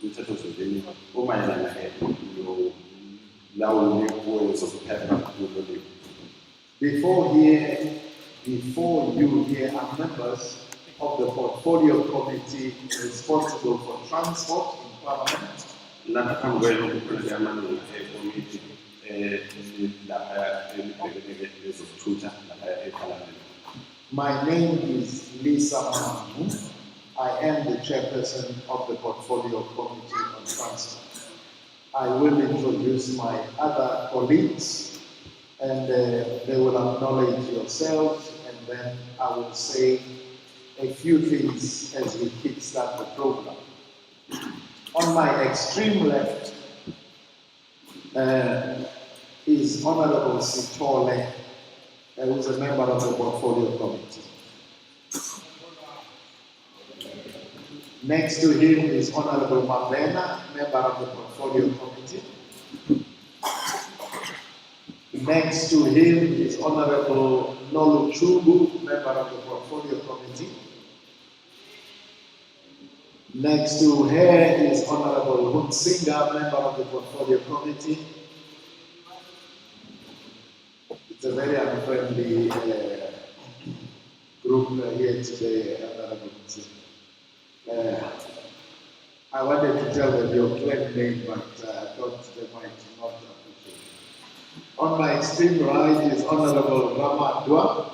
umthethosivivinyo omayelana nolawulo wezokuphepha kuloliwe. Before you here are members of the portfolio committee responsible for transport in Parliament. My name is Lisa Mangcu. I am the chairperson of the portfolio committee on transport. I will introduce my other colleagues and they will acknowledge yourselves, and then I will say a few things as we kickstart the program. On my extreme left is Honorable Sitole, who is a member of the portfolio committee. Next to him is Honorable Mabena, member of the portfolio committee. Next to him is Honorable Nolu Chubu, member of the portfolio committee. Next to her is Honorable Hunsinga, member of the portfolio committee. It's a very unfriendly group here today, Honorable Hunsinga. I wanted to tell them your clan name, but I thought they might not appreciate it. On my extreme right is Honorable Ramadwa.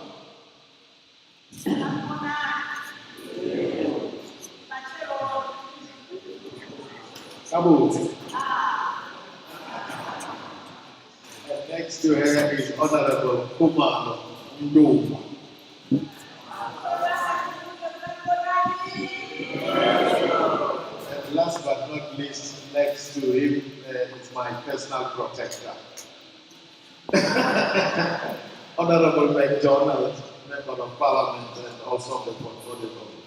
And next to her is Honorable Kumano Nduma. And last but not least, next to him is my personal protector. Honorable MacDonald, member of Parliament and also of the portfolio committee.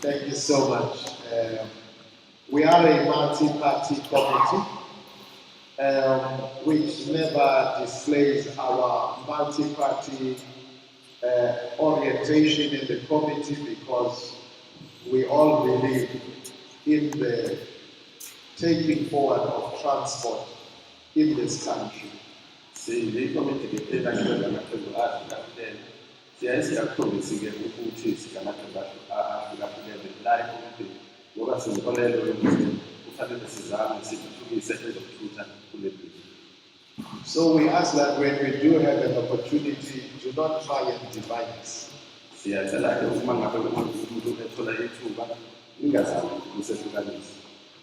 Thank you so much. We are a multi-party committee which never displays our multi-party orientation in the committee, because we all believe in the taking forward of transport in this country. So we ask that when we do have an opportunity, do not try and divide us.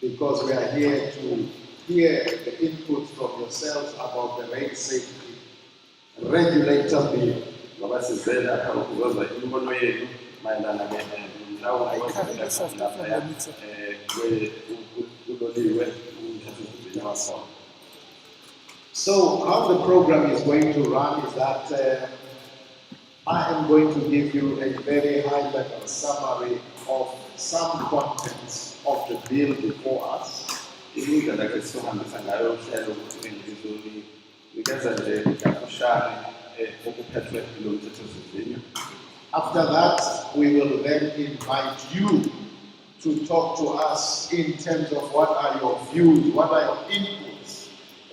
Because we are here to hear the input from yourselves about the road safety regulator bill. So how the program is going to run is that I am going to give you a very high-level summary of some contents of the bill before us. After that, we will then invite you to talk to us in terms of what are your views, what are your inputs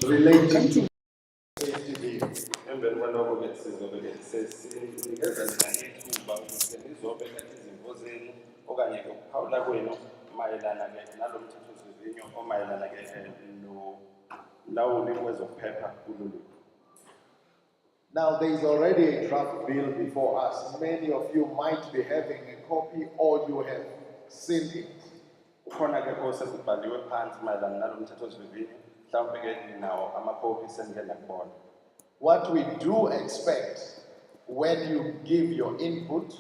relating to safety bill. Now, there is already a draft bill before us. Many of you might be having a copy or you have seen it. What we do expect when you give your input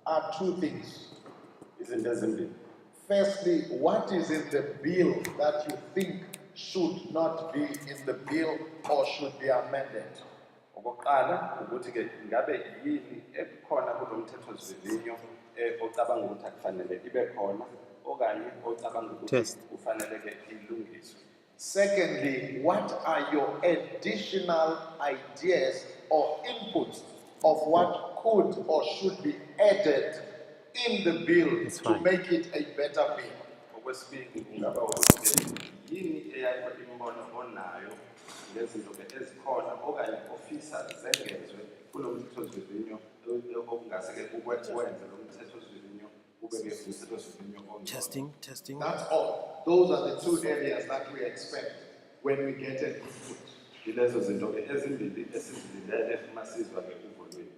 are two things. Firstly, what is in the bill that you think should not be in the bill or should be amended? Test. Secondly, what are your additional ideas or inputs of what could or should be added in the bill It's to fine. make it a better bill? Okwesibili kungaba ukuthi yini eyakho imbono onayo ngezinto ezikhona okanye ofisa zengezwe kulo mthethosivivinyo okungase ke wenze lo mthethosivivinyo ube ke umthethosivivinyo ongcono. Testing. That's all. Those are the two areas that we expect when we get an input. Yilezo zinto ke ezimbili esizilindele masizwa ke uvo lwethu.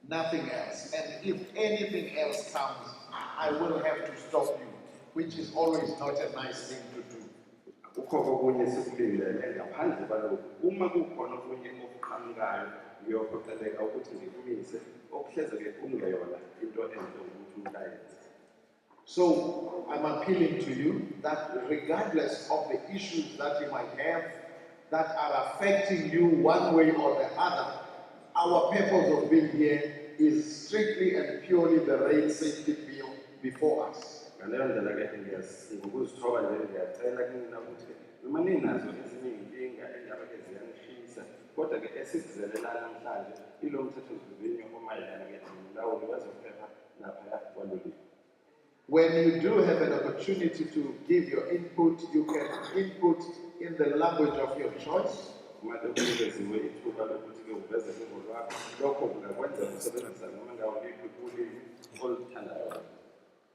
Nothing else. And if anything else comes, I will have to stop you, which is always not a nice thing to do. Akukho okunye sikulindele ngaphandle kwalokho. Uma kukhona okunye okuqhamukayo ngiyophoqeleka ukuthi ngikumise okuhleze ke kungeyona into enhle ukuthi uyayenze. So I'm appealing to you that regardless of the issues that you might have that are affecting you one way or the other, our purpose of being here is strictly and purely the rail safety bill before us. Ngaleyo ndlela ke ngokuzithoba nje ngiyacela kunina ukuthi noma ninazo ezinye inkinga endaba ke ziyanishisa kodwa ke esizizelelana namhlanje ilo mthethosivivinyo omayelana ke nomlawuli wezokuphepha naphaya kwalolimi. When you do have an opportunity to give your input, you can input in the language of your choice. Uma kunikeziwe ithuba lokuthi ke uveze uvo lwakho lokho kungakwenza usebenzisa noma ngawuliphi ulimi oluthandayo.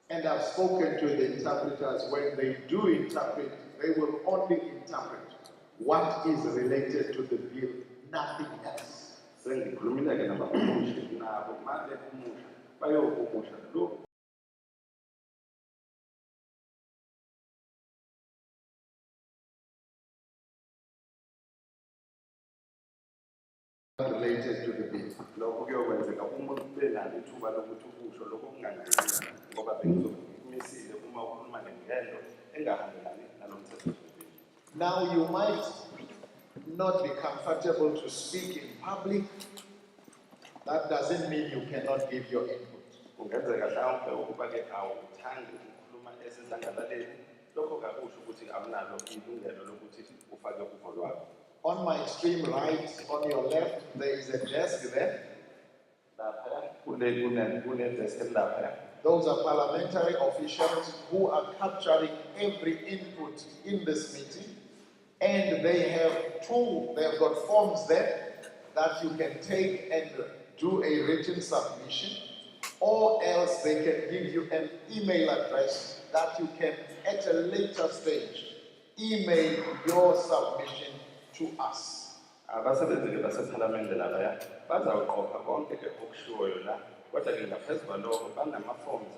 And I've spoken to the interpreters. When they do interpret, they will only interpret what is related to the bill, nothing else. Sengikhulumile ke nabahumushi nabo manje umusha bayohumusha lo Related to the bill. lokho kuyokwenzeka uma benalo ithuba lokuthi ukusho lokho kungangenanga ngoba bengizokumisile uma ukhuluma ngento engahambelani nalo mthethosivivinyo. Now you might not be comfortable to speak in public. That doesn't mean you cannot give your input. Kungenzeka mhlawumbe ukuba ke awuthandi ukukhuluma esidlangalaleni lokho kakusho ukuthi awunalo ilungelo lokuthi ufake uvo lwakho. On my extreme right, on your left, there is a desk there. Lapha kune-desk lapha. Those are parliamentary officials who are capturing every input in this meeting. And they have got forms there that you can take and do a written submission, or else they can give you an email address that you can, at a later stage, email your submission to us. Abasebenzi ke basePhalamende lapha bazawuqopha konke ke okushiwoyo la kodwa ke ngaphezu kwalokho banama-forms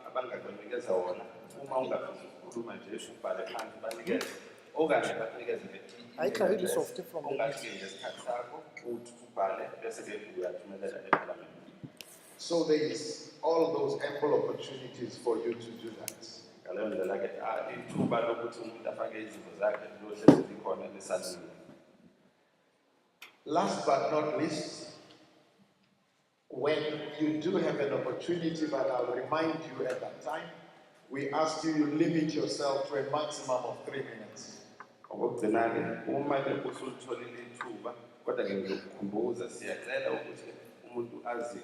abangakunikeza wona uma ungafisi ukukhuluma nje ubhale phansi banikeze okanye bakunikeze ongathi ngesikhathi sakho uthi ubhale bese ke uyathumelela ePhalamende. So there is all those ample opportunities for you to do that. Ngaleyo ndlela ke ithuba lokuthi umuntu afake izinto zakhe lohlezi likhona lesanile. Last but not least, when you do have an opportunity, but I'll remind you at that time, we ask you limit yourself to a maximum of 3 minutes. Okugcina-ke uma ke usulitholile ithuba kodwa ke ngizokukhumbuza siyacela ukuthi umuntu azi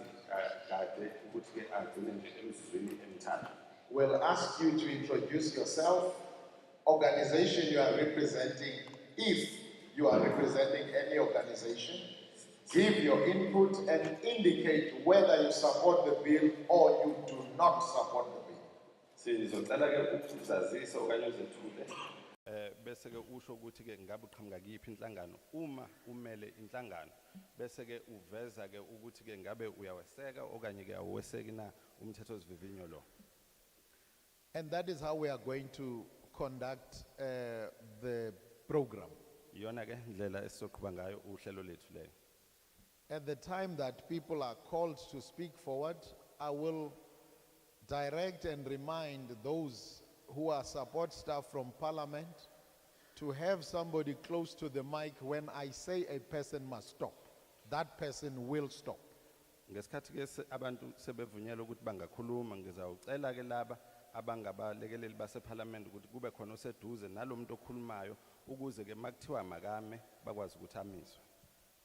kade ukuthi ke agcine nje emizuzwini emithathu. We'll ask you to introduce yourself, organization you are representing, if you are representing any organization, give your input and indicate whether you support the bill or you do not support the bill. Sizocela ke ukuzazisa okanye uzethule bese ke usho ukuthi ke ngabe uqhamuka kuyiphi inhlangano uma umele inhlangano bese ke uveza ke ukuthi ke ngabe uyaweseka okanye ke awuweseki na umthethosivivinyo lo. And that is how we are going to conduct the program. Iyona ke indlela esizoqhuba ngayo uhlelo lethu leyo. At the time that people are called to speak forward, I will direct and remind those who are support staff from Parliament to have somebody close to the mic when I say a person must stop. That person will stop. Ngesikhathi ke abantu sebevunyelwa ukuthi bangakhuluma ngizawucela ke laba abangabalekeleli baseParliament ukuthi kube khona oseduze nalomuntu okhulumayo ukuze ke makuthiwa makame bakwazi ukuthi amiswe.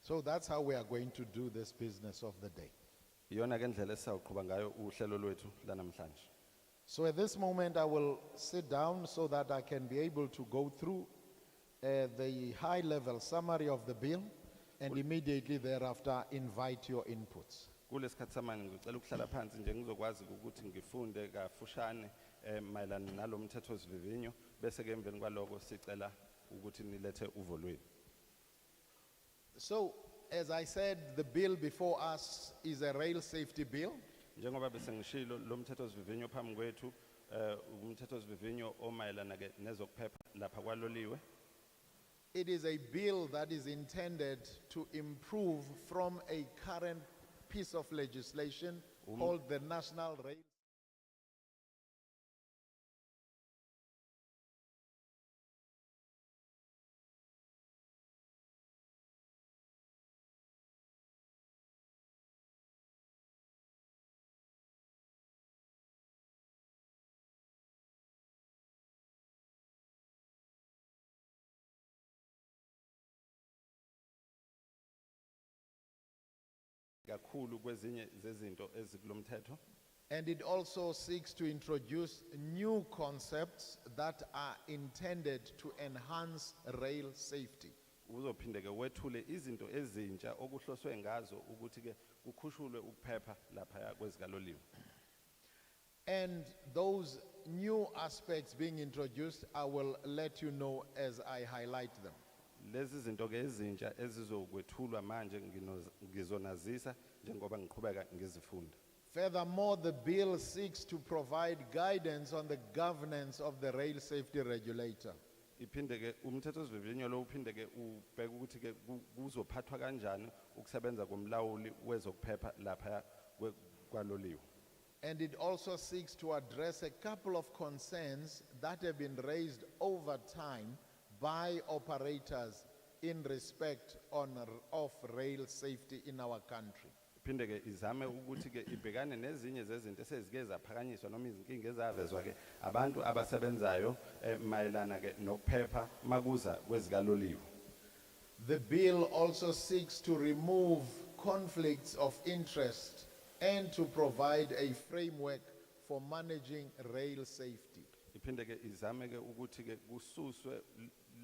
So that's how we are going to do this business of the day. Iyona ke indlela esizawuqhuba ngayo uhlelo lwethu lanamhlanje. So at this moment, I will sit down so that I can be able to go through the high-level summary of the bill and immediately thereafter invite your inputs. Kulesikhathi samanje ngicela ukuhlala phansi nje ngizokwazi ukuthi ngifunde kafushane mayelana nalomthetho sivivinyo bese ke emveni kwaloko sicela ukuthi nilethe uvo lwenu. So, as I said, the bill before us is a rail safety bill. Njengoba bese ngishilo lomthetho sivivinyo phambi kwethu umthetho sivivinyo omayelana ke nezokuphepha lapha kwaloliwe. It is a bill that is intended to improve from a current piece of legislation called the National Rail. Kakhulu kwezinye zezinto ezikulomthetho. And it also seeks to introduce new concepts that are intended to enhance rail safety. Uzophinde ke wethule izinto ezintsha okuhloswe ngazo ukuthi ke kukhushulwe ukuphepha lapha kwezikaloliwe. And those new aspects being introduced, I will let you know as I highlight them. Lezi zinto ke ezintsha ezizokwethulwa manje ngizonazisa njengoba ngiqhubeka ngizifunda. Furthermore, the bill seeks to provide guidance on the governance of the rail safety regulator. Iphinde ke umthetho sivivinyo lo uphinde ke ubheka ukuthi ke kuzophathwa kanjani ukusebenza komlawuli wezokuphepha lapha kwaloliwe. And it also seeks to address a couple of concerns that have been raised over time by operators in respect of rail safety in our country. Iphinde ke izame ukuthi ke ibhekane nezinye zezinto esezike zaphakanyiswa noma izinkinga ezavezwa ke abantu abasebenzayo mayelana ke nokuphepha makuza kwezikaloliwe. The bill also seeks to remove conflicts of interest and to provide a framework for managing rail safety. Iphinde ke izame ke ukuthi ke kususwe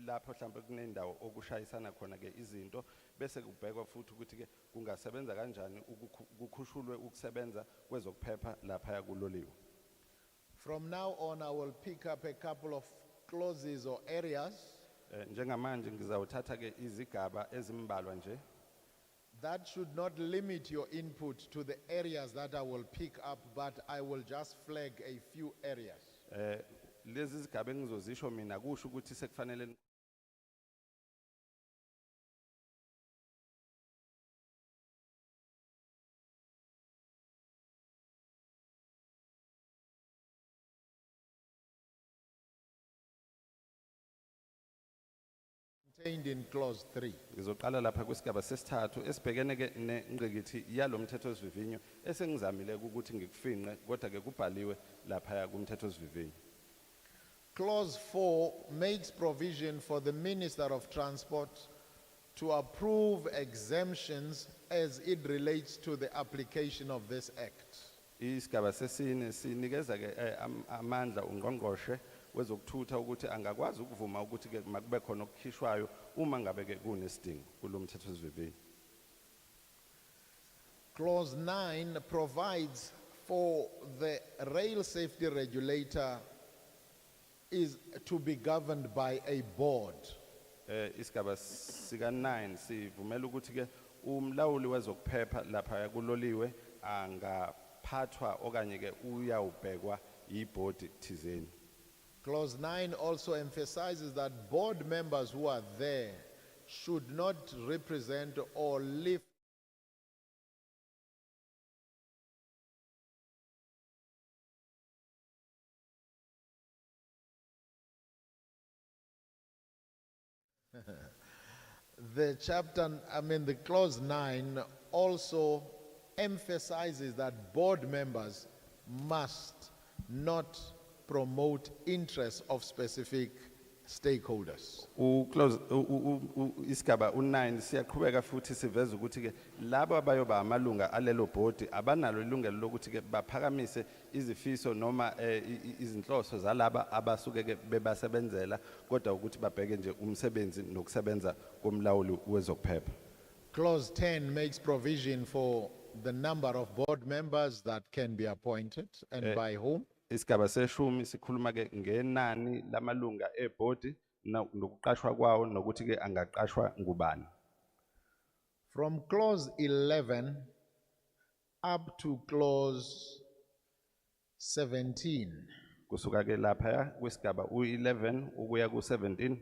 lapho mhlawumbe kunendawo okushayisana khona ke izinto bese kubhekwa futhi ukuthi ke kungasebenza kanjani ukukhushulwe ukusebenza kwezokuphepha lapha kuloliwe. From now on, I will pick up a couple of clauses or areas Njengamanje ngizawuthatha ke izigaba ezimbalwa nje. that should not limit your input to the areas that I will pick up, but I will just flag a few areas. Lezi zigaba engizozisho mina kusho ukuthi sekufanele Contained in clause 3. ngizoqala lapha kwisigaba sesithathu esibhekene ke nengqikithi yalomthetho sivivinyo esengizamile ukuthi ngikufinqe kodwa ke kubhaliwe lapha kumthetho sivivinyo. Clause 4 makes provision for the Minister of Transport to approve exemptions as it relates to the application of this act. Isigaba sesine sinikeza ke amandla ungqongqoshe wezokuthutha ukuthi angakwazi ukuvuma ukuthi ke makube khona okukhishwayo uma ngabe ke kunesidingo kulomthetho sivivinyo. Clause 9 provides for the rail safety regulator is to be governed by a board. Isigaba sika 9 sivumela ukuthi ke umlawuli wezokuphepha lapha kuloliwe angaphathwa okanye ke uyawubhekwa yibhodi thizeni. Clause 9 also emphasizes that board members who are there should not represent or lift the clause 9 also emphasizes that board members must not promote interests of specific stakeholders. Uclose isigaba u9 siyaqhubeka futhi siveza ukuthi ke labo abayoba amalunga alelo board abanalo ilungelo lokuthi ke baphakamise izifiso noma izinhloso zalaba abasuke ke bebasebenzela kodwa ukuthi babheke nje umsebenzi nokusebenza komlawuli wezokuphepha. Clause 10 makes provision for the number of board members that can be appointed and by whom. Isigaba seshumi sikhuluma ke ngenani lamalunga eboard nokuqashwa kwawo nokuthi ke angaqashwa ngubani. From clause 11 up to clause 17 Kusuka ke lapha kwisigaba u11 ukuya ku17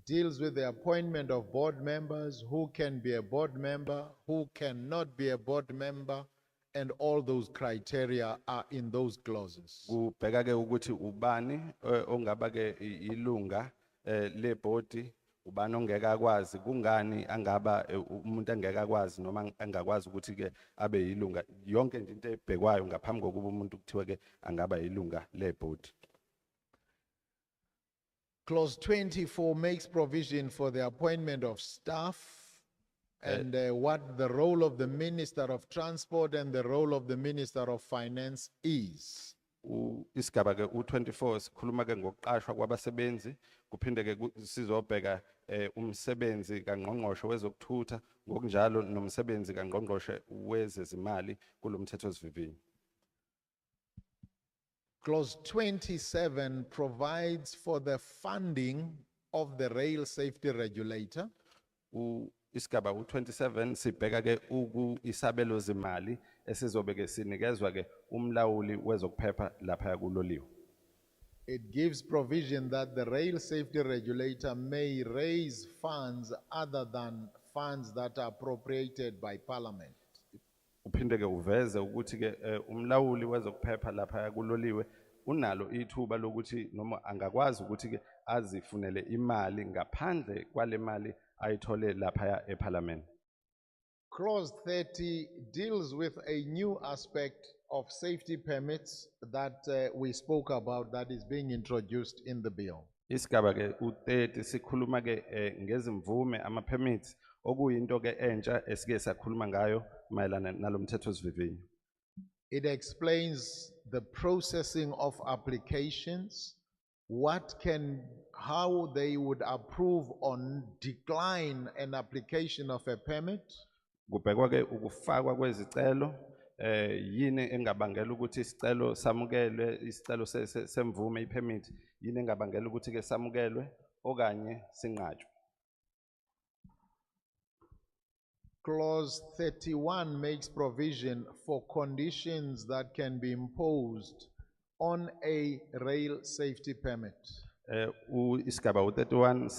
deals with the appointment of board members, who can be a board member, who cannot be a board member, and all those criteria are in those clauses. kubheka ke ukuthi ubani ongaba ke ilunga le board ubani ongeke akwazi kungani angaba umuntu angeke akwazi noma angakwazi ukuthi ke abe yilunga yonke into ebhekwayo ngaphambi kokuba umuntu kuthiwe ke angaba yilunga le board. Clause 24 makes provision for the appointment of staff and what the role of the Minister of Transport and the role of the Minister of Finance is. Isigaba ke u24 sikhuluma ke ngokuqashwa kwabasebenzi kuphinde ke sizobheka umsebenzi kaNgqongqoshe wezokuthutha ngokunjalo nomsebenzi kaNgqongqoshe wezezimali kulomthethosivivinyo. Clause 27 provides for the funding of the rail safety regulator. Isigaba u27 sibheka ke isabelo zimali esizobe ke sinikezwa ke umlawuli wezokuphepha lapha kuloliwe. It gives provision that the rail safety regulator may raise funds other than funds that are appropriated by Parliament. Uphinde ke uveze ukuthi ke umlawuli wezokuphepha lapha kuloliwe unalo ithuba lokuthi noma angakwazi ukuthi ke azifunele imali ngaphandle kwale mali ayithole lapha eParliament. Clause 30 deals with a new aspect of safety permits that we spoke about that is being introduced in the bill. Isigaba ke u30 sikhuluma ke ngezimvume ama permits okuyinto ke entsha esike sakhuluma ngayo mayelana nalomthethosivivinyo. It explains the processing of applications, how they would approve or decline an application of a permit. Kubhekwa ke ukufakwa kwezicelo yini engabangela ukuthi isicelo samukelwe isicelo semvume ipermit yini engabangela ukuthi ke samukelwe okanye sinqatshwe. Clause 31 makes provision for conditions that can be imposed on a rail safety permit. Isigaba u31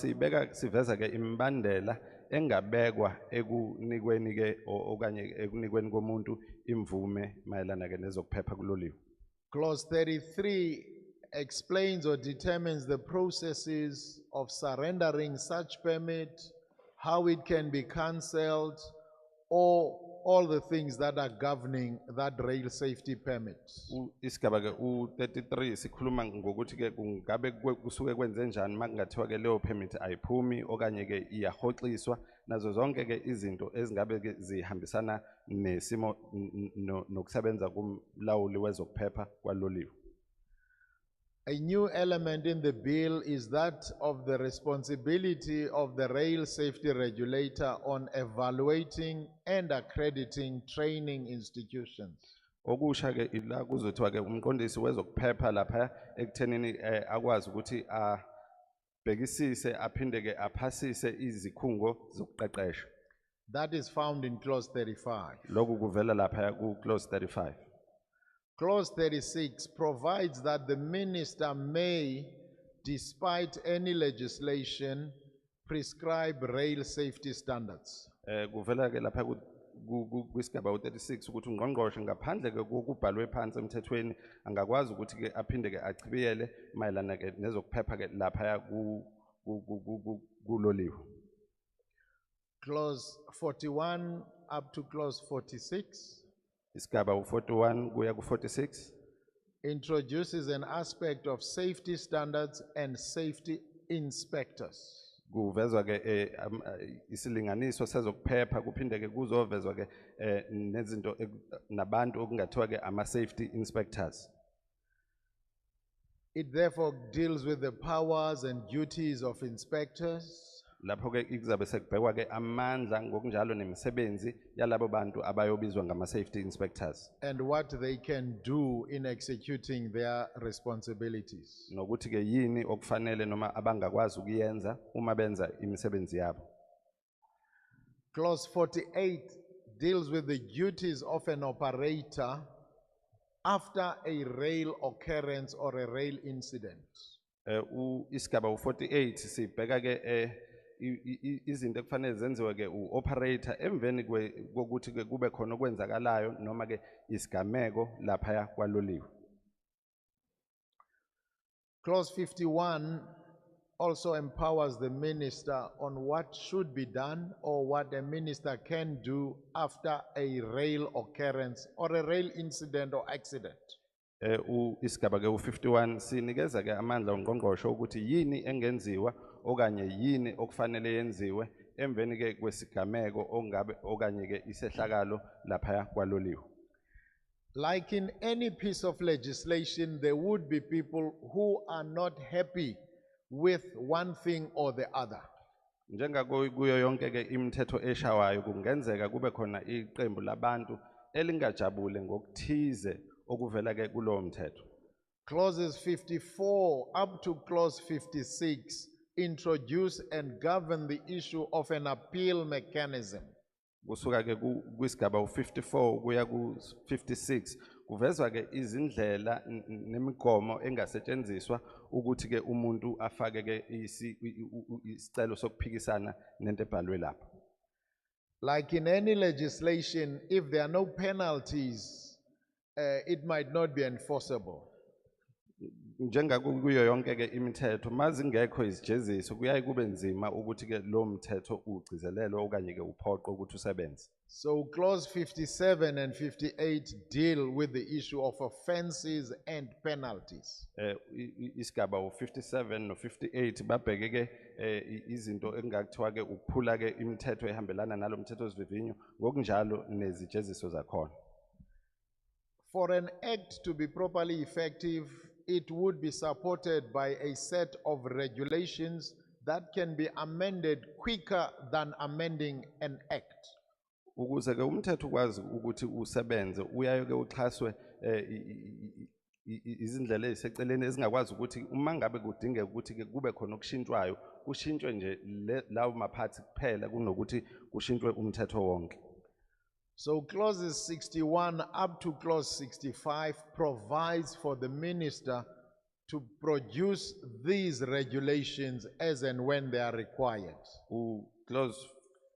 siveza ke imbandela engabekwa ekunikweni ke okanye ekunikweni komuntu imvume mayelana ke nezokuphepha kuloliwe. Clause 33 explains or determines the processes of surrendering such permit, how it can be cancelled, or all the things that are governing that rail safety permit. Isigaba ke u33 sikhuluma ngokuthi ke kungabe kusuke kwenze njani makungathiwa ke leyo permit ayiphumi okanye ke iyahoxiswa nazo zonke ke izinto ezingabe ke zihambisana nesimo nokusebenza kumlawuli wezokuphepha kwaloliwe. A new element in the bill is that of the responsibility of the rail safety regulator on evaluating and accrediting training institutions. Okusha ke ila kuzothiwa ke umqondisi wezokuphepha lapha ekuthenini akwazi ukuthi abhekisise aphinde ke aphasise izikhungo zokuqeqesha. That is found in clause 35. Lokhu kuvela lapha ku clause 35. Clause 36 provides that the minister may, despite any legislation, prescribe rail safety standards. Kuvela ke lapha kwisigaba u36 ukuthi ungqongqoshe ngaphandle ke kokubhalwe phansi emthethweni angakwazi ukuthi ke aphinde ke achibiyele mayelana ke nezokuphepha ke lapha kuloliwe. Clause 41 up to clause 46. Isigaba u41 kuya ku46. introduces an aspect of safety standards and safety inspectors. Kuvezwa ke isilinganiso sezokuphepha kuphinde ke kuzovezwa ke nezinto nabantu okungathiwa ke ama safety inspectors. It therefore deals with the powers and duties of inspectors, Lapho ke kuzabe sekubhekwa ke amandla ngokunjalo nemisebenzi yalabo bantu abayobizwa ngama safety inspectors. and what they can do in executing their responsibilities. Nokuthi ke yini okufanele noma abangakwazi ukuyenza uma benza imisebenzi yabo. Clause 48 deals with the duties of an operator after a rail occurrence or a rail incident. Isigaba 48 sibheka ke izinto ekufanele zenziwe ke u-operator emveni kokuthi ke kube khona okwenzakalayo noma ke isigameko laphaya kwaloliwe. Clause 51 also empowers the minister on what should be done or what a minister can do after a rail occurrence or a rail incident or accident. Isigaba ke u-51 sinikeza ke amandla ongqongqoshe ukuthi yini engenziwa okanye yini okufanele yenziwe emveni ke kwesigameko ongabe okanye ke isehlakalo laphaya kwaloliwe. Like in any piece of legislation, there would be people who are not happy with one thing or the other. Njenga kuyo yonke ke imithetho eshawayo kungenzeka kube khona iqembu labantu elingajabule ngokuthize okuvela ke kulowo mthetho. Clauses 54 up to clause 56 introduce and govern the issue of an appeal mechanism. Kusuka ke kwisigaba u-54 kuya ku-56 kuvezwa ke izindlela nemigomo engasetshenziswa ukuthi ke umuntu afake ke isicelo sokuphikisana nento ebhalwe lapha. Like in any legislation, if there are no penalties, it might not be enforceable. Njenga kuyo yonke ke imithetho mazingekho izijeziso kuyaye kube nzima ukuthi ke lo mthetho ugcizelelwe okanye ke uphoqwe ukuthi usebenze. So clause 57 and 58 deal with the issue of offenses and penalties. Isigaba u-57 no-58 babheke ke izinto engakuthiwa ke ukuphula ke imithetho ehambelana nalo mthetho wesivivinyo ngokunjalo nezijeziso zakhona. For an act to be properly effective, it would be supported by a set of regulations that can be amended quicker than amending an act. Ukuze ke umthetho ukwazi ukuthi usebenze uyaye ke uxhaswe izindlela eziseceleni ezingakwazi ukuthi uma ngabe kudingeka ukuthi ke kube khona okushintshwayo kushintshwe nje lawo maphathi kuphela kunokuthi kushintshwe umthetho wonke. So clauses 61 up to clause 65 provides for the minister to produce these regulations as and when they are required. Clause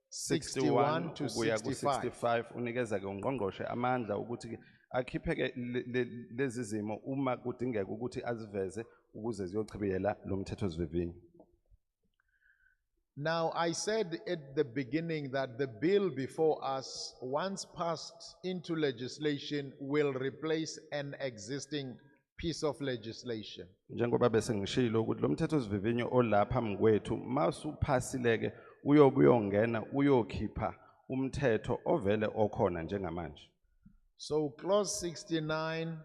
61 to ukuya 65. ku-65 unikeza ke ungqongqoshe amandla ukuthi ke akhiphe ke lezi zimo uma kudingeka ukuthi aziveze ukuze ziyochibiyela lo mthetho sivivinyo. Now, I said at the beginning that the bill before us, once passed into legislation, will replace an existing piece of legislation. Njengoba bese ngishilo ukuthi lo mthetho sivivinyo olapha mngwethu masuphasileke uyobuyongena uyokhipha umthetho ovele okhona njengamanje. So clause 69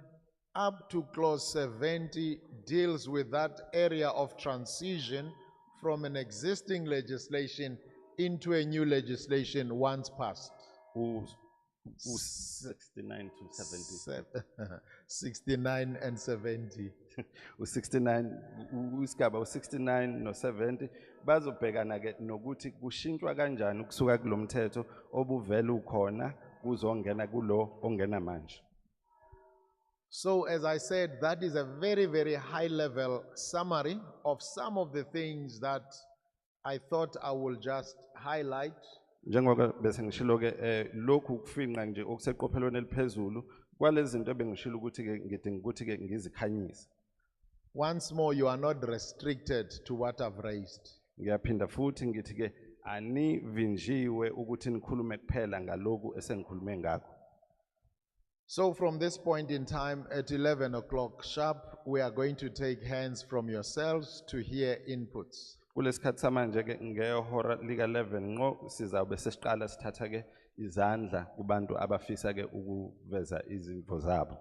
up to clause 70 deals with that area of transition from an existing legislation into a new legislation once passed. 69 to 70. 69 and 70. U-69 usigaba u-69 no-70 bazobhekana ke nokuthi kushintshwa kanjani ukusuka kulo mthetho obuvela ukhona kuzongena kulo ongena manje. So as I said, that is a very, very high level summary of some of the things that I thought I will just highlight. Njengoba bese ngishilo ke lokhu kufinqa nje okuseqophelweni eliphezulu kwalezi zinto ebengishilo ukuthi ke ngidinga ukuthi ke ngizikhanyise. Once more, you are not restricted to what I've raised. Ngiyaphinda futhi ngithi ke anivinjiwe ukuthi nikhulume kuphela ngaloku esengikhulume ngakho. So from this point in time, at 11 o'clock sharp, we are going to take hands from yourselves to hear inputs. Kulesikhathi samanje ke ngehora lika 11 nqo sizawube sesiqala sithatha ke izandla kubantu abafisa ke ukuveza izimvo zabo.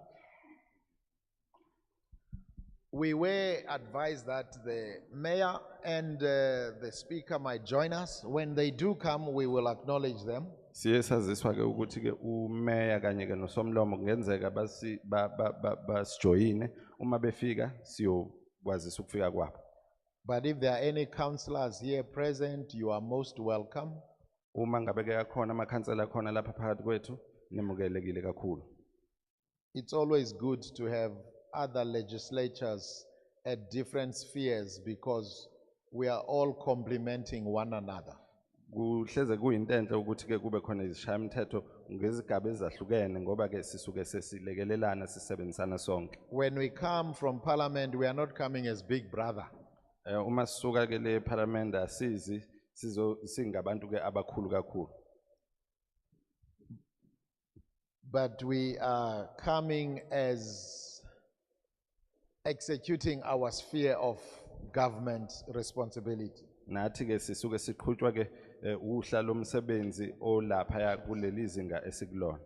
We were advised that the mayor and the speaker might join us. When they do come, we will acknowledge them. Siye saziswa ke ukuthi ke umeya kanye ke nosomlomo kungenzeka basijoyine uma befika siyokwazisa ukufika kwabo. But if there are any councillors here present, you are most welcome. Uma ngabe ke akhona amakhansela khona lapha phakathi kwethu nimukelekile kakhulu. It's always good to have other legislatures at different spheres because we are all complementing one another. Kuhleze kuyinto enhle ukuthi ke kube khona izishayamthetho ngezigaba ezahlukene ngoba ke sisuke sesilekelelana sisebenzisana sonke. When we come from parliament, we are not coming as big brother. Uma sisuka ke le parliament asizi singabantu ke abakhulu kakhulu. But we are coming as executing our sphere of government responsibility. Nathi ke sisuke siqhutshwa ke uhla lomsebenzi olapha ya kuleli zinga esikulona.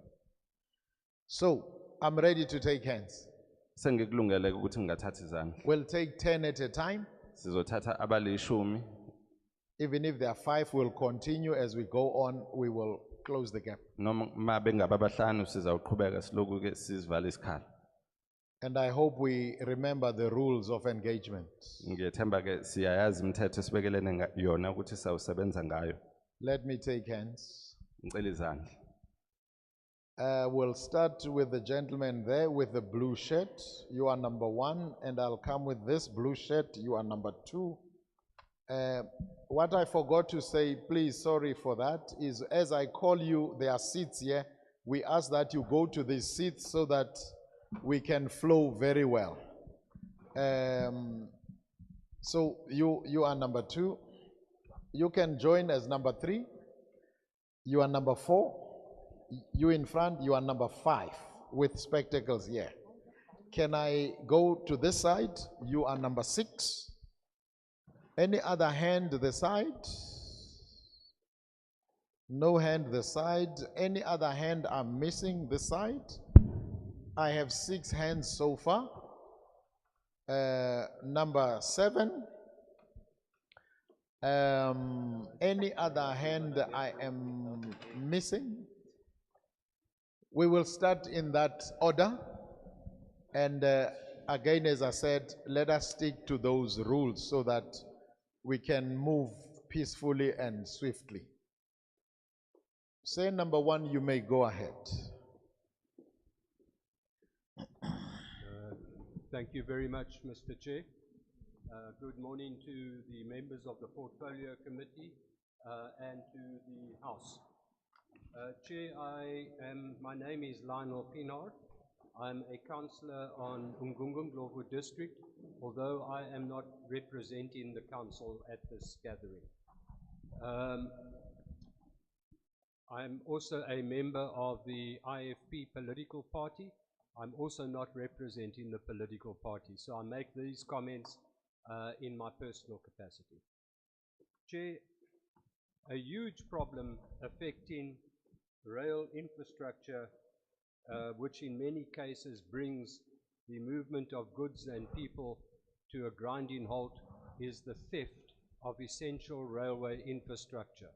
So, I'm ready to take hands. Sengikulungele ukuthi ngingathatha izandla. We'll take 10 at a time. Sizothatha abalishumi. Even if there are 5, we'll continue as we go on, we will close the gap. Noma bengaba abahlanu sizawuqhubeka siloku ke sizivala isikhala. And I hope we remember the rules of engagement. Ngiyethemba ke siyayazi imithetho esibekelene yona ukuthi sawusebenza ngayo. Let me take hands. Ngicela izandla. We'll start with the gentleman there with the blue shirt. You are number 1, and I'll come with this blue shirt. You are number 2. What I forgot to say, please, sorry for that, is as I call you, there are seats here. We ask that you go to these seats so that we can flow very well. So you are number 2. You can join as number 3. You are number 4. You in front, you are number 5 with spectacles here. Can I go to this side? You are number 6. Any other hand the side? No hand the side. Any other hand I'm missing the side? I have 6 hands so far. Number 7. Any other hand I am missing? We will start in that order. And again, as I said, let us stick to those rules so that we can move peacefully and swiftly. Say number 1, you may go ahead. Thank you very much, Mr. Chair. Good morning to the members of the Portfolio Committee and to the House. Chair, my name is Lionel Pienaar. I'm a councillor on Umgungu district, although I am not representing the council at this gathering. I'm also a member of the IFP political party. I'm also not representing the political party, so I make these comments in my personal capacity. Chair, a huge problem affecting rail infrastructure, which in many cases brings the movement of goods and people to a grinding halt, is the theft of essential railway infrastructure.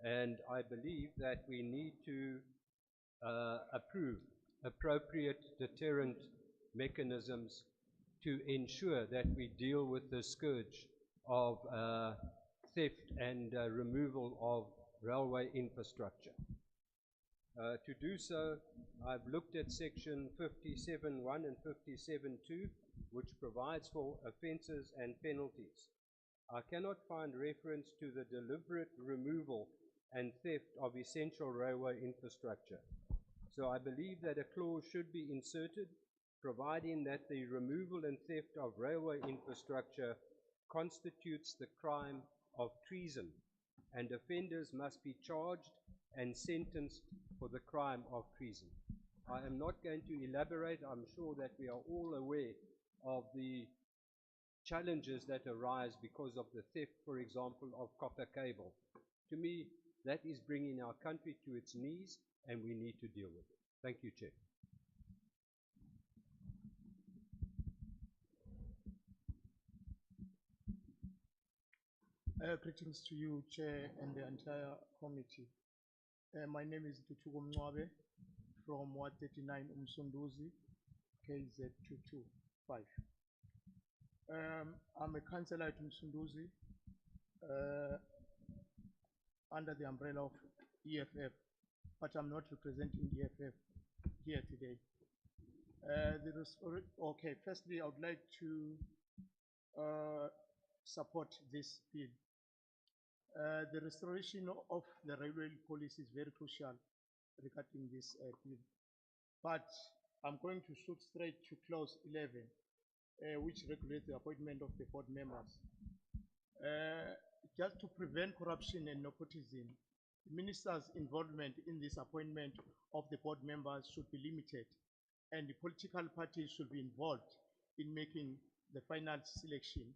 And I believe that we need to approve appropriate deterrent mechanisms to ensure that we deal with the scourge of theft and removal of railway infrastructure. To do so, I've looked at section 57.1 and 57.2, which provides for offences and penalties. I cannot find reference to the deliberate removal and theft of essential railway infrastructure. So I believe that a clause should be inserted providing that the removal and theft of railway infrastructure constitutes the crime of treason, and offenders must be charged and sentenced for the crime of treason. I am not going to elaborate. I'm sure that we are all aware of the challenges that arise because of the theft, for example, of copper cable. To me, that is bringing our country to its knees, and we need to deal with it. Thank you, Chair. Greetings to you, Chair, and the entire committee. My name is Tutugo Mwabe from Ward 39 Umsunduzi, KZ225. I'm a councillor at Umsunduzi under the umbrella of EFF, but I'm not representing EFF here today. Okay, firstly, I would like to support this bill. The restoration of the railway policy is very crucial regarding this bill. But I'm going to shoot straight to clause 11, which regulates the appointment of the board members. Just to prevent corruption and nepotism, the minister's involvement in this appointment of the board members should be limited, and the political parties should be involved in making the final selection.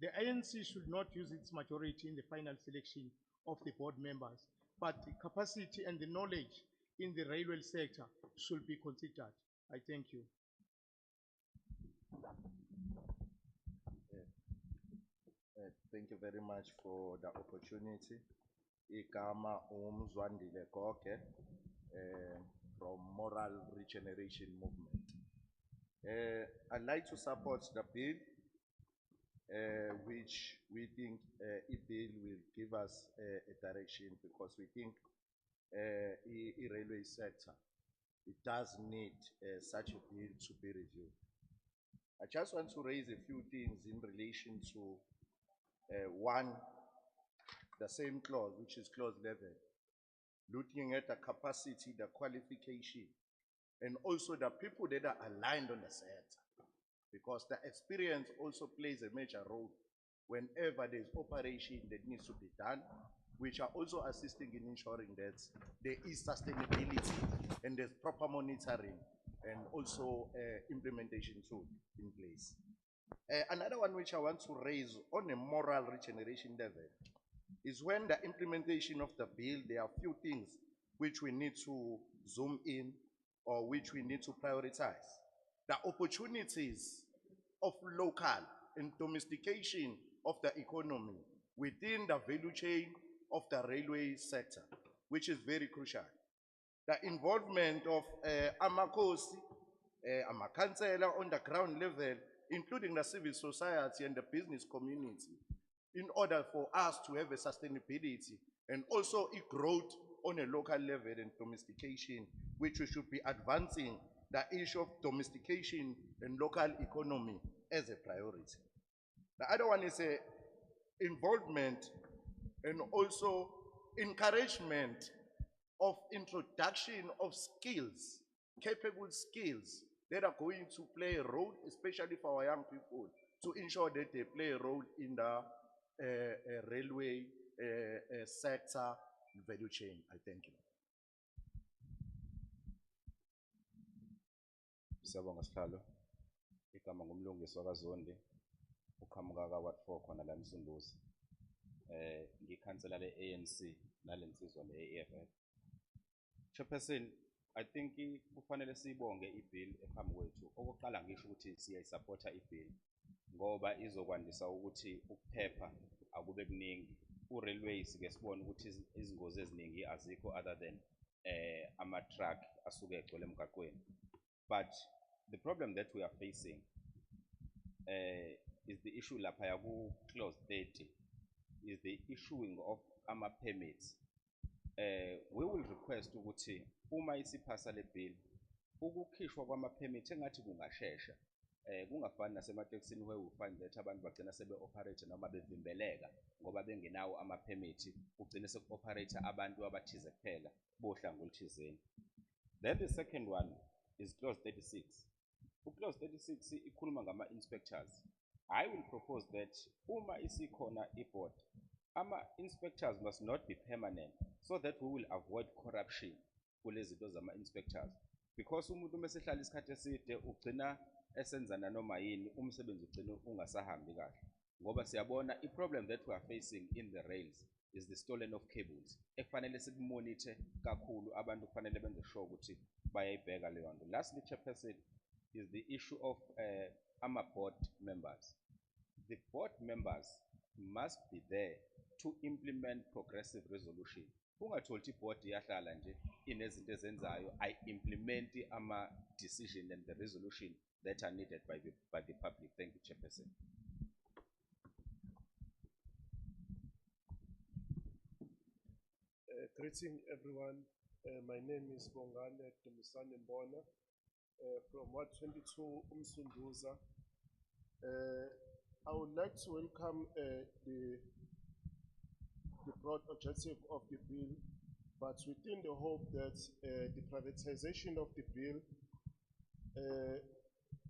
The ANC should not use its majority in the final selection of the board members, but the capacity and the knowledge in the railway sector should be considered. I thank you. Thank you very much for the opportunity. Igama Umzwandile Goke from Moral Regeneration Movement. I'd like to support the bill, which we think a bill will give us a direction, because we think the railway sector, it does need such a bill to be reviewed. I just want to raise a few things in relation to one, the same clause, which is clause 11, looking at the capacity, the qualification, and also the people that are aligned on the sector, because the experience also plays a major role whenever there's operation that needs to be done, which are also assisting in ensuring that there is sustainability and there's proper monitoring and also implementation tool in place. Another one which I want to raise on a moral regeneration level is when the implementation of the bill, there are few things which we need to zoom in or which we need to prioritize. The opportunities of local and domestication of the economy within the value chain of the railway sector, which is very crucial. The involvement of Amakosi, Amakhansela on the ground level, including the civil society and the business community, in order for us to have a sustainability and also a growth on a local level and domestication, which we should be advancing the issue of domestication and local economy as a priority. The other one is involvement and also encouragement of introduction of skills, capable skills that are going to play a role, especially for our young people, to ensure that they play a role in the railway sector value chain. I thank you. Siyabonga sihlalo. Igama ngumlungiswa kaZondi. Uqhamuka ka-Ward 4 khona la eMsunduzi. Ngikhansela le-ANC nalensizwa le-EFF. Chairperson, I think kufanele sibonge ibill ephambi kwethu. Okokuqala ngisho ukuthi siyayisupporta ibill ngoba izokwandisa ukuthi ukuphepha akube kuningi. U-railways ke sibona ukuthi izingozi eziningi azikho other than ama-truck asuke egcwele emgaqweni. But the problem that we are facing is the issue lapha ku clause 30, is the issuing of ama-permits. We will request ukuthi uma isiphasa le bill ukukhishwa kwama-permit engathi kungashesha, kungafani nasematekisini where we find that abantu bagcina sebe-operate noma bevimbeleka ngoba bengenawo ama-permit, ugcine seku-operate abantu abathize kuphela bohlangu oluthizeni. Then the second one is clause 36. Clause 36 ikhuluma ngama-inspectors. I will propose that uma isikhona i-board, ama-inspectors must not be permanent, so that we will avoid corruption kulezi zinto zama-inspectors. Because umuntu uma esehlala isikhathi eside ugcina esenza nanoma yini, umsebenzi ugcina ungasahambi kahle. Ngoba siyabona i-problem that we are facing in the rails is the stolen of cables. Ekufanele sikumonitor kakhulu, abantu kufanele benze sure ukuthi bayayibheka leyo nto. Lastly, Chairperson, is the issue of board members. The board members must be there to implement progressive resolution. Ungatholi board iyahlala nje inezinto ezenzayo I implement ama decision and the resolution that are needed by the public. Thank you, Chairperson. Greeting everyone. My name is Bongane Dumisane Mbona from Ward 22 Umsunduza. I would like to welcome the broad objective of the bill, but within the hope that the privatization of the bill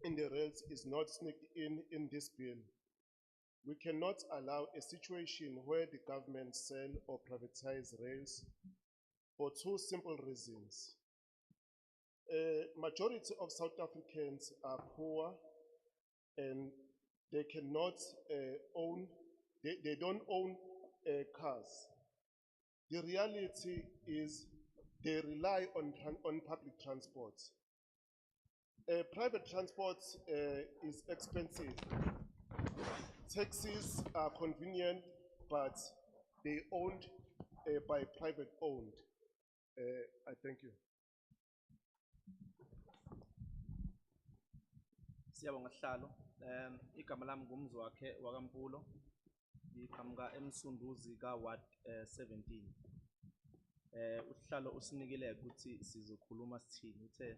in the rails is not sneaked in this bill. We cannot allow a situation where the government sell or privatize rails for two simple reasons. Majority of South Africans are poor and they cannot they don't own cars. The reality is they rely on public transport. Private transport is expensive. Taxis are convenient, but they owned by private owned. I thank you. Siyabonga sihlalo. Igama lami ngumzwakhe wakampulo. Ngiqhamuka emsunduzi ka Ward 17. Usihlalo usinikile ukuthi sizokhuluma sithini, uthe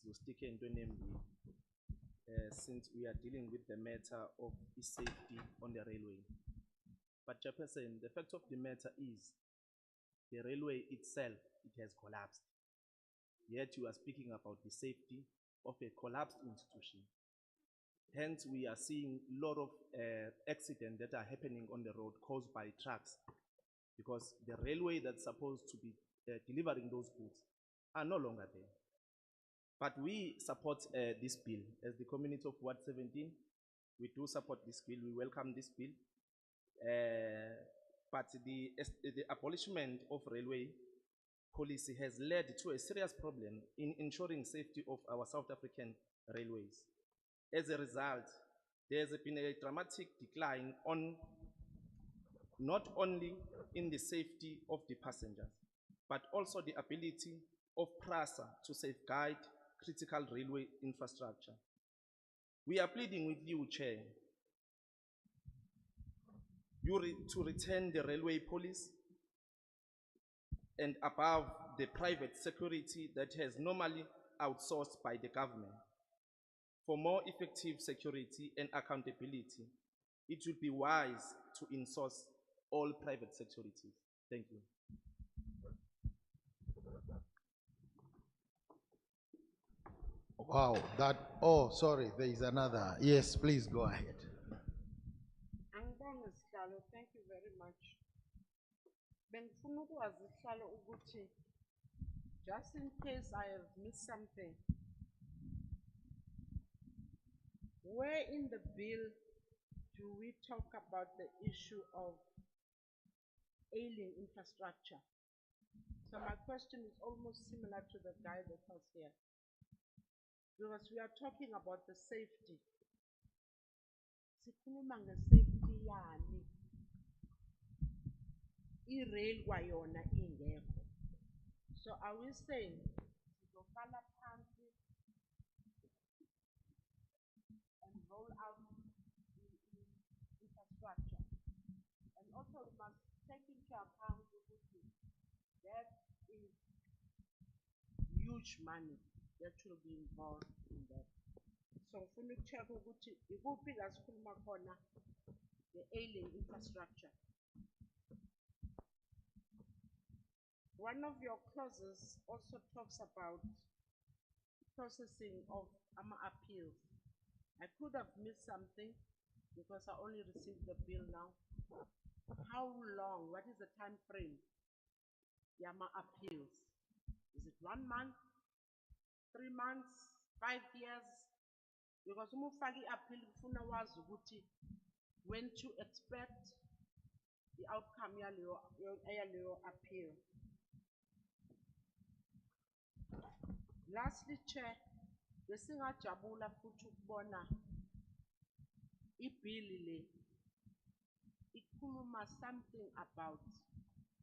sizostikha entweni embili. Since we are dealing with the matter of safety on the railway. But Chairperson, the fact of the matter is the railway itself, it has collapsed. Yet you are speaking about the safety of a collapsed institution. Hence, we are seeing a lot of accidents that are happening on the road caused by trucks, because the railway that's supposed to be delivering those goods are no longer there. But we support this bill. As the community of Ward 17, we do support this bill. We welcome this bill. But the abolishment of railway policy has led to a serious problem in ensuring safety of our South African railways. As a result, there has been a dramatic decline on not only in the safety of the passengers, but also the ability of PRASA to safeguard critical railway infrastructure. We are pleading with you, Chair, to return the railway police and above the private security that has normally outsourced by the government. For more effective security and accountability, it would be wise to insource all private securities. Thank you. Wow, oh, sorry, there is another. Yes, please go ahead. Angibonge sihlalo, thank you very much. Bengifuna ukwazi sihlalo ukuthi, just in case I have missed something, where in the bill do we talk about the issue of ailing infrastructure? So my question is almost similar to the guy that was here. Because we are talking about the safety. Sikhuluma nge-safety yani. I-rail kwayona ingekho. So are we saying sizofala phansi and roll out the infrastructure? And also we must take into account that is huge money that will be involved in that. So ufuna ukucheck ukuthi ikuphi la sikhuluma khona the ailing infrastructure. One of your clauses also talks about processing of appeals. I could have missed something because I only received the bill now. How long? What is the time frame yama appeals. Is it 1 month, 3 months, 5 years? Because umufaki appeal kufuna wazi ukuthi when to expect the outcome yaleyo appeal. Lastly, Chair, besingajabula futhi ukubona ibhili le ikhuluma something about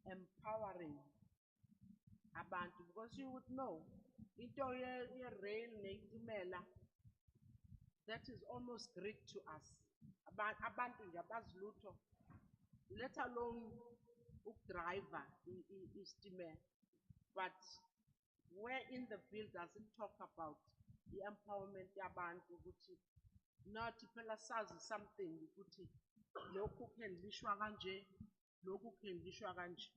empowering abantu, because you would know into ye-rail neyitimela, that is almost Greek to us. Abantu nje abazi lutho, let alone ukudriver isitimela. But where in the bill does it talk about the empowerment yabantu ukuthi nathi phela sazi something ukuthi lokhu kuyendlishwa kanje, lokhu kuyendlishwa kanje?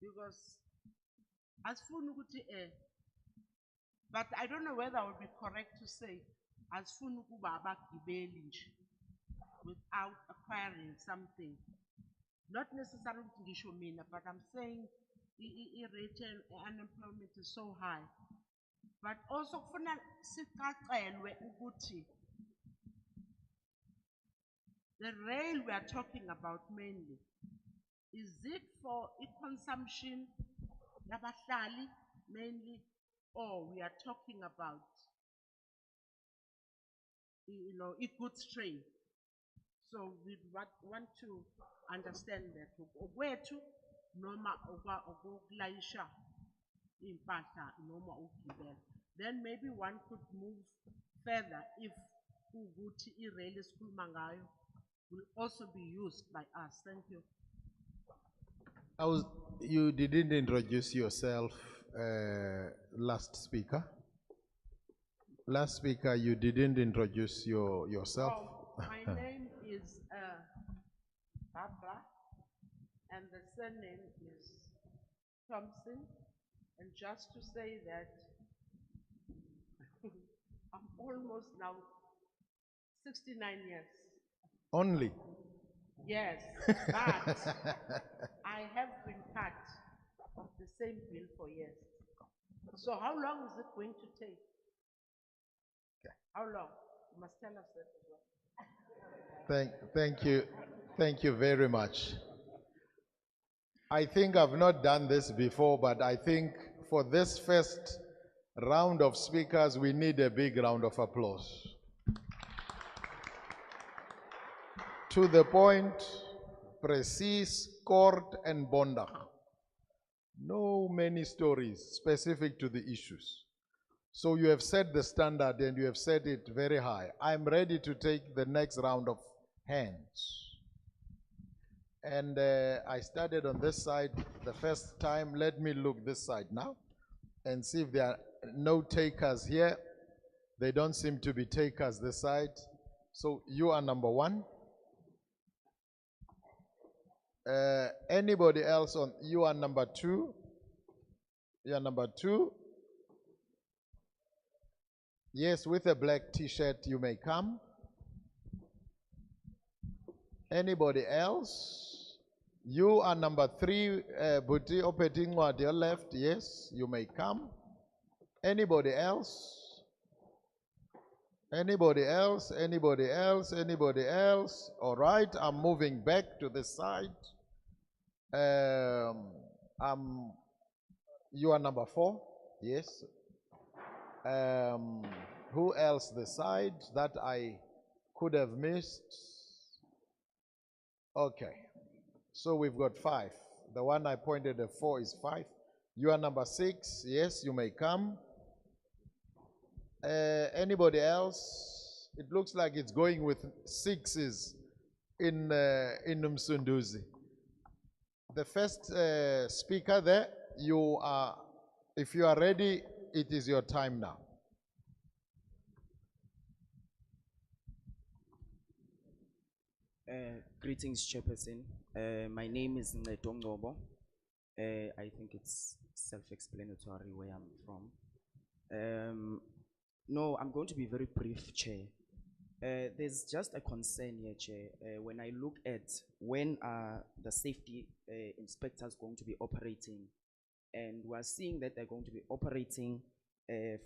Because asifuni ukuthi but I don't know whether I would be correct to say asifuni ukuba abagibeli nje without acquiring something. Not necessarily ukuthi ngisho mina, but I'm saying i-rate unemployment is so high. But also kufuna sicacelwe ukuthi the rail we are talking about mainly, is it for consumption yabahlali mainly, or we are talking about goods train? So we want to understand that okwethu noma okulayisha impahla noma ukugibela. Then maybe one could move further if ukuthi i-rail esikhuluma ngayo will also be used by us. Thank you. You didn't introduce yourself, last speaker. Last speaker, you didn't introduce yourself. My name is Barbara, and the surname is Thompson. And just to say that I'm almost now 69 years. Only? Yes, but I have been part of the same bill for years. So how long is it going to take? Okay. How long? You must tell us that as well. Thank you. Thank you very much. I think I've not done this before, but I think for this first round of speakers, we need a big round of applause. To the point, precise, court, and bondag. No many stories specific to the issues. So you have set the standard and you have set it very high. I'm ready to take the next round of hands. And I started on this side the first time. Let me look this side now and see if there are no takers here. They don't seem to be takers this side. So you are number one. Anybody else on? You are number two. You are number two. Yes, with a black t-shirt, you may come. Anybody else? You are number three, Buti Opetingwa at your left. Yes, you may come. Anybody else? Anybody else? Anybody else? Anybody else? All right, I'm moving back to the side. You are number four. Yes. Who else the side that I could have missed? Okay. So we've got five. The one I pointed at 4 is 5. You are number 6. Yes, you may come. Anybody else? It looks like it's going with 6s in Msunduzi. The first speaker there, you are, if you are ready, it is your time now. Greetings, Chairperson. My name is Ncedo Ngcobo. I think it's self-explanatory where I'm from. No, I'm going to be very brief, Chair. There's just a concern here, Chair. When I look at when are the safety inspectors going to be operating And we're seeing that they're going to be operating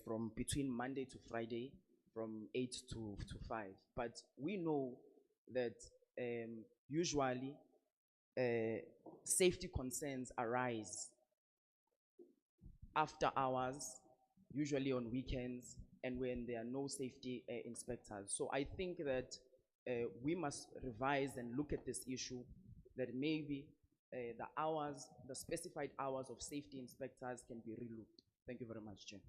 from between Monday to Friday, from 8 to 5. But we know that usually safety concerns arise after hours, usually on weekends, and when there are no safety inspectors. So I think that we must revise and look at this issue, that maybe the hours, the specified hours of safety inspectors can be relooked. Thank you very much, Chair.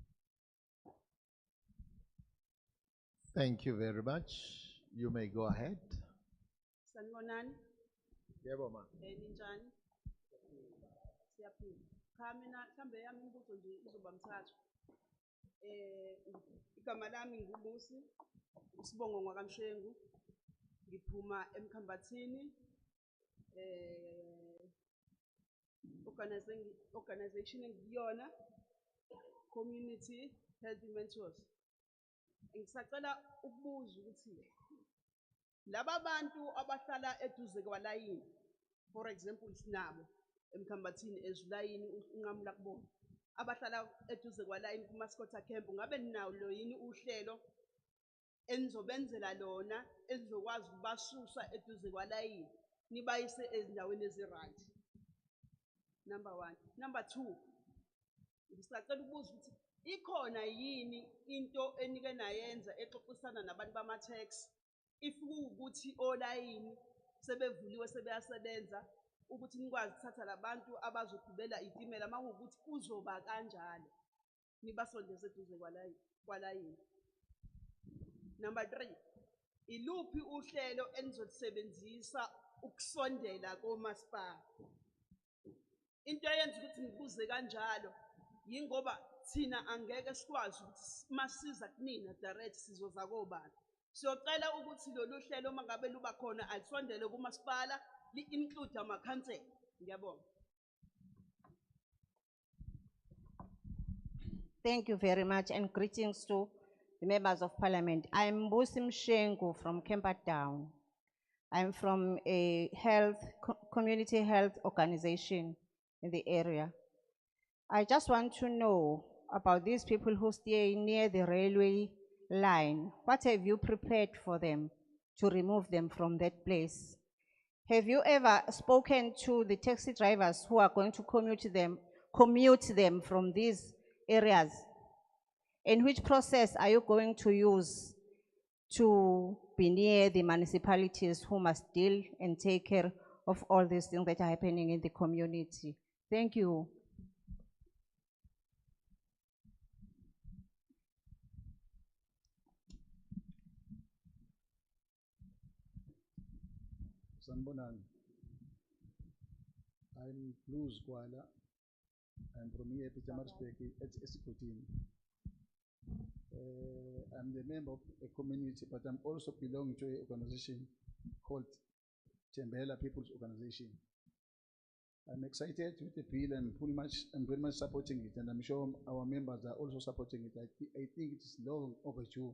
Thank you very much. You may go ahead. Sanibonani. Yebo ma. Ninjani? Siyaphila. Cha mina mhlambe yami imibuzo nje izoba mthathu. Igama lami nguLusi, Sibongo ngwakamshengu. Ngiphuma eMkhambathini. Organization engiyona Community Health Mentors. Ngisacela ukubuza ukuthi laba bantu abahlala eduze kwalayini, for example sinabo eMkhambathini ezulayini unqamula kubona abahlala eduze kwalayini kumascota camp, ngabe ninawo lo yini uhlelo enizobenzela lona elizokwazi ukubasusa eduze kwalayini nibayise ezindaweni eziright? Number 1. Number 2, ngisacela ukubuza ukuthi ikhona yini into enike nayenza exoxisana nabantu bama-tax if kuwukuthi olayini sebevuliwe sebeyasebenza ukuthi nikwazi ukuthatha labantu abazogibela itimela makuwukuthi kuzoba kanjalo nibasondeze eduze kwalayini? Number 3, iluphi uhlelo enizolisebenzisa ukusondela komasipala? Into eyenza ukuthi ngibuze kanjalo yingoba thina angeke sikwazi ukuthi masiza kunina direct sizoza kobani. Siyocela ukuthi lolu hlelo mangabe luba khona alisondele kumasipala li-include amakhansela. Ngiyabonga. Thank you very much and greetings to the members of parliament. I'm Mbusi Mshengu from Camperdown. I'm from a community health organization in the area. I just want to know about these people who stay near the railway line. What have you prepared for them to remove them from that place? Have you ever spoken to the taxi drivers who are going to commute them from these areas? And which process are you going to use to be near the municipalities who must deal and take care of all these things that are happening in the community? Thank you. Sanibonani. I'm Blues Kwala. I'm from here, Pietermaritzburg, Esikotini. I'm the member of a community, but I'm also belong to an organization called Chembela People's Organization. I'm excited with the bill and I'm very much supporting it, and I'm sure our members are also supporting it. I think it is long overdue.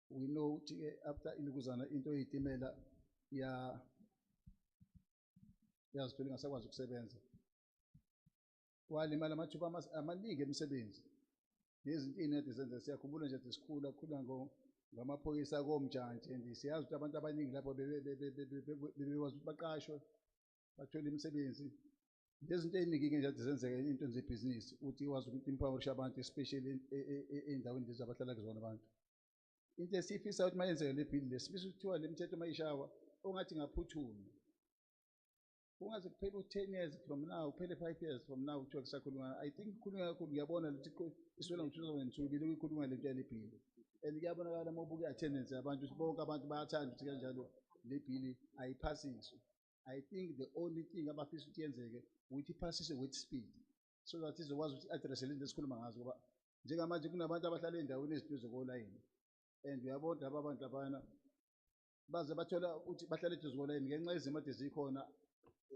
We know after ilukuzana into itimela yazithola ngasakwazi ukusebenza. Walimala amathuba amaningi emisebenzi. Nezinto inede zenza siyakhumbula nje esikhula ngamaphoyisa komjantshi, and siyazi ukuthi abantu abaningi lapho bebekwazi baqashwe bathola imisebenzi. Lezinto eziningi nje zenzeka into zebhizinisi uthi wazi ukuthi empowerisha abantu especially endaweni lezi abahlala kuzona abantu. Into esifisa ukuthi mayenzeke le bill lesifisa ukuthiwa le mthetho mayishaywa ongathi ngaphuthuma. Ungaze kuphele 10 years from now, kuphele 5 years from now kuthiwa kusakhulunywa. I think kukhulunywa kakhulu ngiyabona ukuthi iswela ngo-2002 bile kukhulunywa le nto yale bill. And kuyabonakala mobuke attendance yabantu bonke abantu bayathanda ukuthi kanjalo le bill ayiphasiswe. I think the only thing abafisa ukuthi yenzeke ukuthi iphasiswe with speed so that izokwazi ukuthi address le nto esikhuluma ngazo, ngoba njengamanje kunabantu abahlala endaweni eziduze kolayini, and uyabona laba abantu labana baze bathola ukuthi bahlala eduze kolayini ngenxa yezimali ezikhona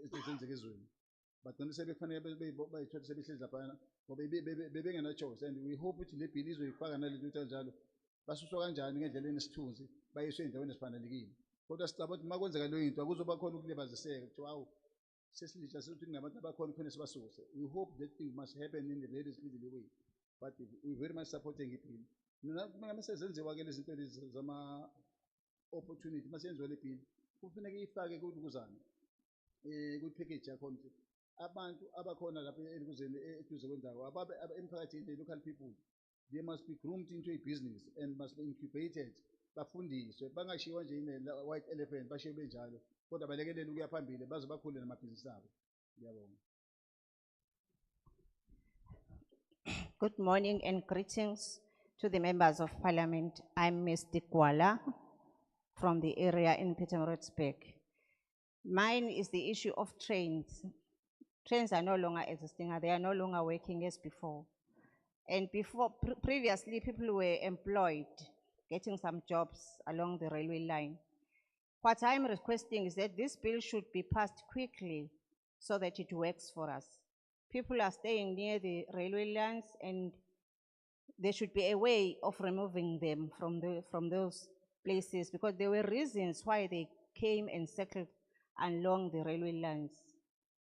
ezenzeka ezweni. Bagcina sebekufanele bayithola sebehlezi laphana ngoba bebengena choice, and we hope ukuthi le bill izoyifaka nale nto kanjalo basuswa kanjani ngendlela enesithunzi bayiswe endaweni esifanelekile. Kodwa sicabanga ukuthi makwenzeka leyo into akuzoba khona ukulibaziseka ukuthi hawu sesilitsha sokuthi kungabantu abakhona kufanele sibasuse. We hope that thing must happen in the very speedily way, but we very much supporting it. Mina mesezenziwa ke lezi zinto lezi zama opportunity masenziwa le bill kufanele ifake kuzana ku package yakho nje abantu abakhona lapha ekuzeni eduze kwendawo ababe emphakathini local people, they must be groomed into a business and must be incubated, bafundiswe bangashiwa nje ine white elephant bashiwe benjalo kodwa balekelele ukuya phambili baze bakhule namabhizinisi abo. Ngiyabonga. Good morning and greetings to the members of parliament. I'm Mr Kwala from the area in Pietermaritzburg. Mine is the issue of trains. Trains are no longer existing, they are no longer working as before. And before, previously people were employed, getting some jobs along the railway line. What I'm requesting is that this bill should be passed quickly so that it works for us. People are staying near the railway lines and there should be a way of removing them from those places because there were reasons why they came and settled along the railway lines.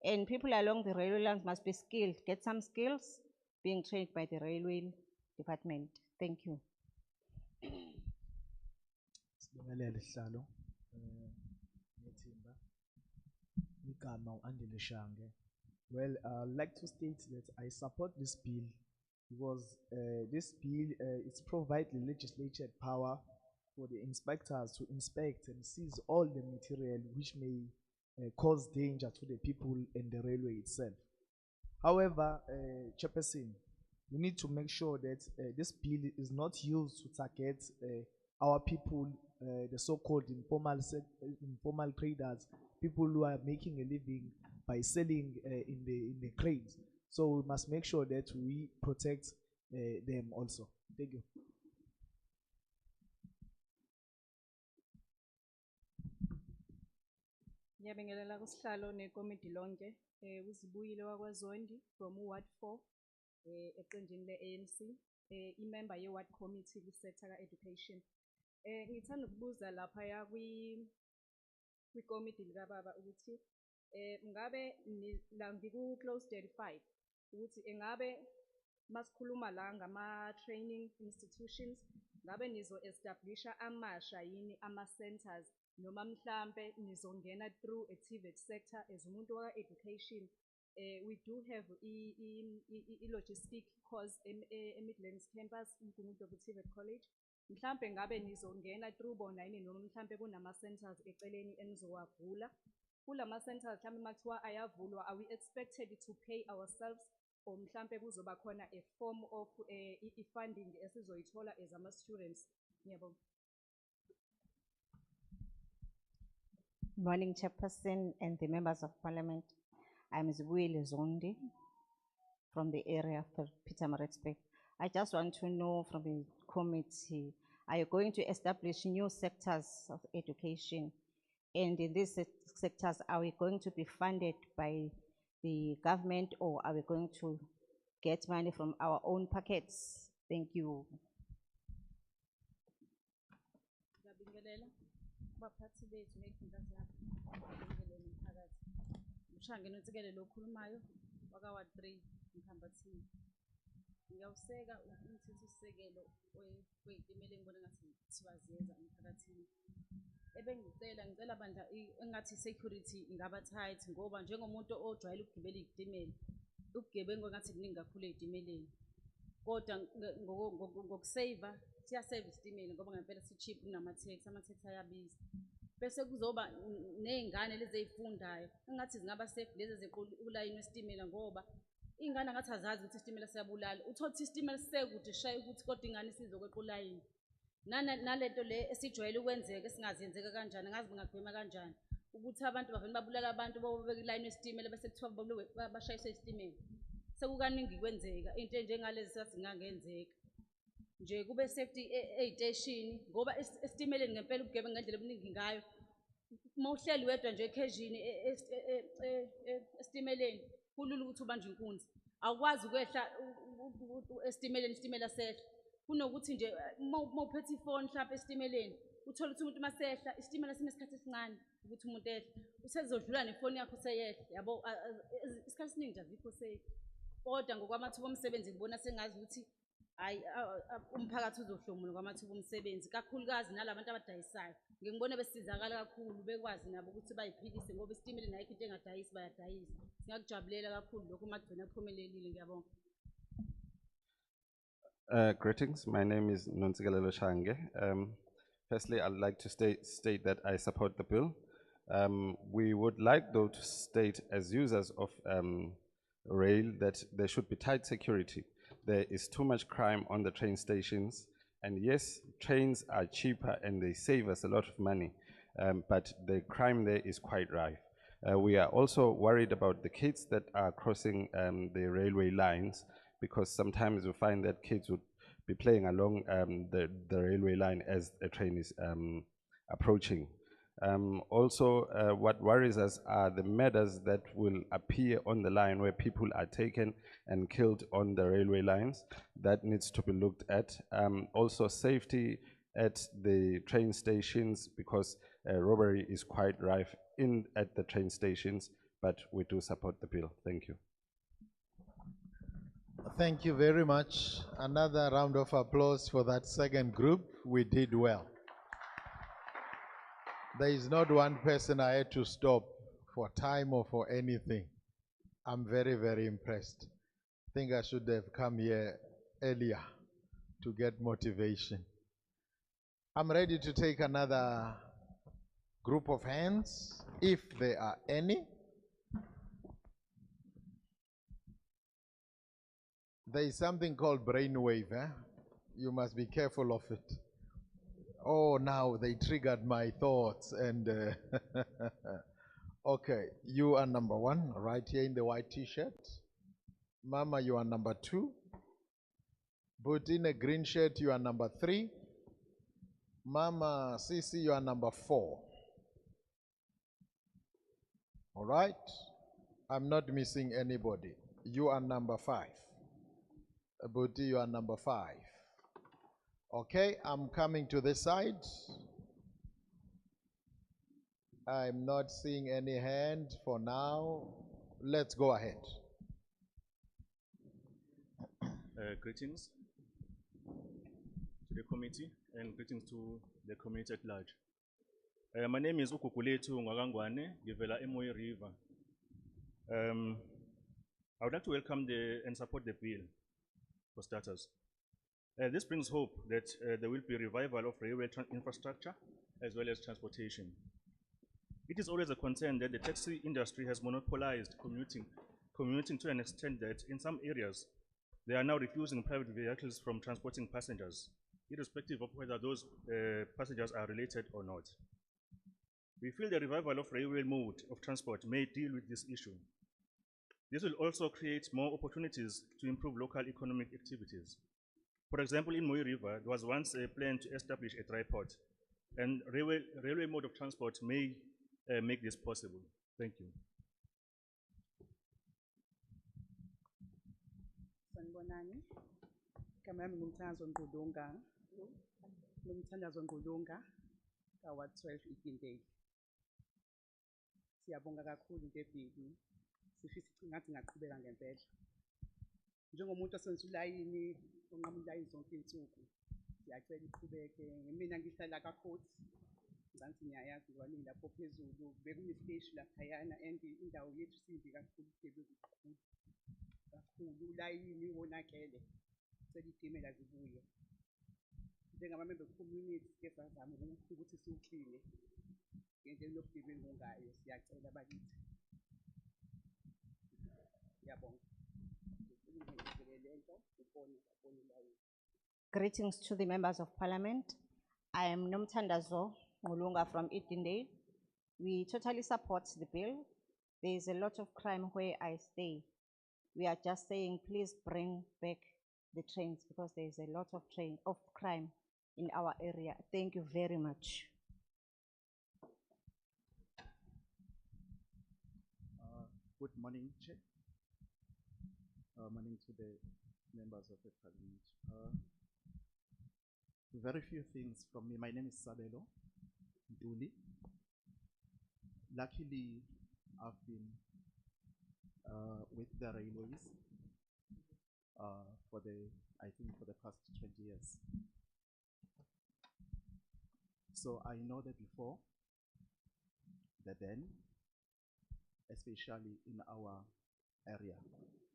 And people along the railway lines must be skilled, get some skills being trained by the railway department. Thank you. Sibongelele sihlalo ngethimba igama uAndile Shange. Well, I'd like to state that I support this bill because this bill it's provide the legislature power for the inspectors to inspect and seize all the material which may cause danger to the people and the railway itself. However, Chairperson, we need to make sure that this bill is not used to target our people, the so-called informal traders, people who are making a living by selling in the crates. So we must make sure that we protect them also. Thank you. Ngiyabingelela kusihlalo nekomiti lonke uzibuyile wakwaZondi from Ward 4 eqenjini le-ANC imember ye-Ward Committee ku-sector ka-education. Ngithanda ukubuza lapha kwikomiti likababa ukuthi ngabe la ngiku-close 35 ukuthi engabe masikhuluma la ngama-training institutions ngabe nizo-establisha amasha yini ama-centers noma mhlambe nizongena through a TVET sector as umuntu waka-education. We do have i-logistic course e-Midlands campus umuntu ku-TVET college. Mhlambe ngabe nizongena through bona yini noma mhlambe kunama-centers eceleni enizowavula. Kulama-centers mhlambe makuthiwa ayavulwa, are we expected to pay ourselves or mhlambe kuzoba khona a form of i-funding esizoyithola as ama-students? Ngiyabonga. Morning, Chairperson and the members of parliament. I'm Zibuyile Zondi from the area of Pietermaritzburg. I just want to know from the committee, are you going to establish new sectors of education? And in these sectors, are we going to be funded by the government or are we going to get money from our own pockets? Thank you. Baphathi bethu ngekhinta zakho ngibingelele umphakathi Mshange noTsikele lo khulumayo waka-Ward 3 Mkhambathini. Ngiyawuseka umthethosisekelo wezitimela engibona ngathi kuthiwa ziyeza emphakathini. Ngicela bandla engathi security ingaba tight ngoba njengomuntu ojwayele ukugibela izitimela ubugebengu ngathi kuningi kakhulu ezitimeleni. Kodwa ngokusave siyasave isitimela ngoba ngempela si-cheap kunama-taxi, ama-taxi ayabiza. Bese kuzoba nezingane lezi ezifundayo engathi zingaba safe lezi zequla ulayini wesitimela ngoba ingane ngathi azazi ukuthi isitimela siyabulala. Uthola ukuthi isitimela sisekude shaye ukuthi kodwa ingane sizokweqa ulayini. Nalento le esijwayele ukwenzeka esingazenzeka kanjani ngazi bengagwema kanjani ukuthi abantu bavele babulala abantu bobeka ilayini wesitimela bese kuthiwa bashayiswe isitimela. Sekukaningi kwenzeka into enjengalezi sasingangenzeka. Nje kube safety eziteshini ngoba esitimeleni ngempela ubugebengu ngendlela ebuningi ngayo. Mawuhleli wedwa nje ekhejini esitimeleni kulula ukuthi ubanje inkunzi. Awukwazi ukwehla esitimeleni isitimela sehla. Kunokuthi nje mawuphethe ifoni mhlawumbe esitimeleni uthola ukuthi umuntu masehla isitimela sinesikhathi esincane ukuthi umuntu ehle usezodlula nefoni yakho seyehla yabo isikhathi esiningi nje azikho kodwa ngokwamathuba omsebenzi ngibona sengazi ukuthi hayi umphakathi uzohlomula kwamathuba omsebenzi kakhulukazi nalabantu abadayisayo ngibone besizakala kakhulu bekwazi nabo ukuthi bayiphilise ngoba isitimela nayo into engadayisi bayadayisa singakujabulela kakhulu lokho magcina kuphumelelile ngiyabonga. Greetings, my name is Nontsikelelo Shange. Firstly, I'd like to state that I support the bill. We would like though to state as users of rail that there should be tight security. There is too much crime on the train stations, and yes, trains are cheaper and they save us a lot of money, but the crime there is quite rife. We are also worried about the kids that are crossing the railway lines, because sometimes we find that kids would be playing along the railway line as a train is approaching. Also, what worries us are the murders that will appear on the line where people are taken and killed on the railway lines. That needs to be looked at. Also, safety at the train stations, because robbery is quite rife at the train stations, but we do support the bill. Thank you. Thank you very much. Another round of applause for that second group. We did well. There is not one person I had to stop for time or for anything. I'm very, very impressed. I think I should have come here earlier to get motivation. I'm ready to take another group of hands, if there are any. There is something called brainwave. You must be careful of it. Oh, now they triggered my thoughts and okay, you are number 1 right here in the white t-shirt. Mama, you are number 2. But in a green shirt, you are number 3. Mama Sisi, you are number 4. All right? I'm not missing anybody. You are number 5. Buti, you are number 5. Okay, I'm coming to this side. I'm not seeing any hand for now. Let's go ahead. Greetings to the committee and greetings to the community at large. My name is Ukukuletu Ngwagangwane, Givela Emoy River. I would like to welcome and support the bill for starters. This brings hope that there will be a revival of railway infrastructure as well as transportation. It is always a concern that the taxi industry has monopolized commuting to an extent that in some areas they are now refusing private vehicles from transporting passengers, irrespective of whether those passengers are related or not. We feel the revival of railway mode of transport may deal with this issue. This will also create more opportunities to improve local economic activities. For example, in Moi River, there was once a plan to establish a dry port, and railway mode of transport may make this possible. Thank you. Sanibonani. Igama lami ngumthandazo Ngqulunga. Ngumthandazo Ngqulunga ka-Ward 12 Ikindeni. Siyabonga kakhulu ngebhili. Sifisa ngathi ngaqhubeka ngempela. Njengomuntu osenza ulayini, onqama ulayini zonke izinsuku, siyacela iqhubeke. Mina ngihlala ka-Court. Ngicela niyayazi ngoba lapho phezulu bekunesiteshi laphayana and indawo yethu simbi kakhulu kakhulu. Ulayini wonakele. Sicela izitimela zibuye. Njengama-member community ke sazama ukuthi siwukline. Ngento enobugebengu ngayo siyacela bakithi. Siyabonga. Greetings to the members of parliament. I am Nomthandazo Ngulunga from Itindale. We totally support the bill. There is a lot of crime where I stay. We are just saying, please bring back the trains because there is a lot of crime in our area. Thank you very much. Good morning, Chair. Morning to the members of the parliament. Very few things from me. My name is Sabelo Nduli. luckily, I've been with the railways for the past 20 years. So I know the before, the then, especially in our area,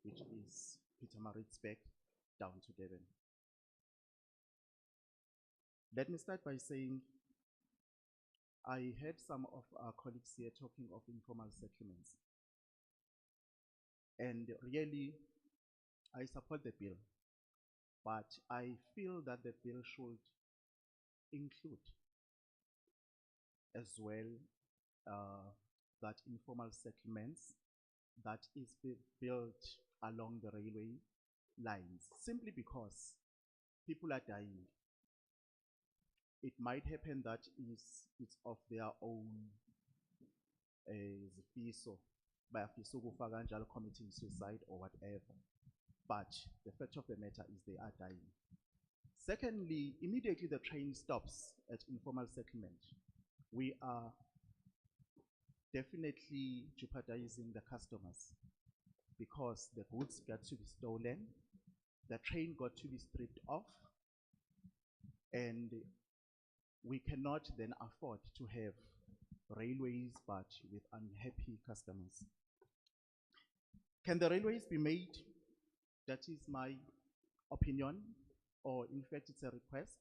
which is Pietermaritzburg down to Devon. Let me start by saying I heard some of our colleagues here talking of informal settlements. And really, I support the bill, but I feel that the bill should include as well that informal settlements that is built along the railway lines, simply because people are dying. It might happen that it's of their own zifiso, bayafisa ukufaka kanjalo committing suicide or whatever. But the fact of the matter is they are dying. Secondly, immediately the train stops at informal settlement, we are definitely jeopardizing the customers because the goods got to be stolen, the train got to be stripped off, and we cannot then afford to have railways but with unhappy customers. Can the railways be made? That is my opinion, or in fact it's a request,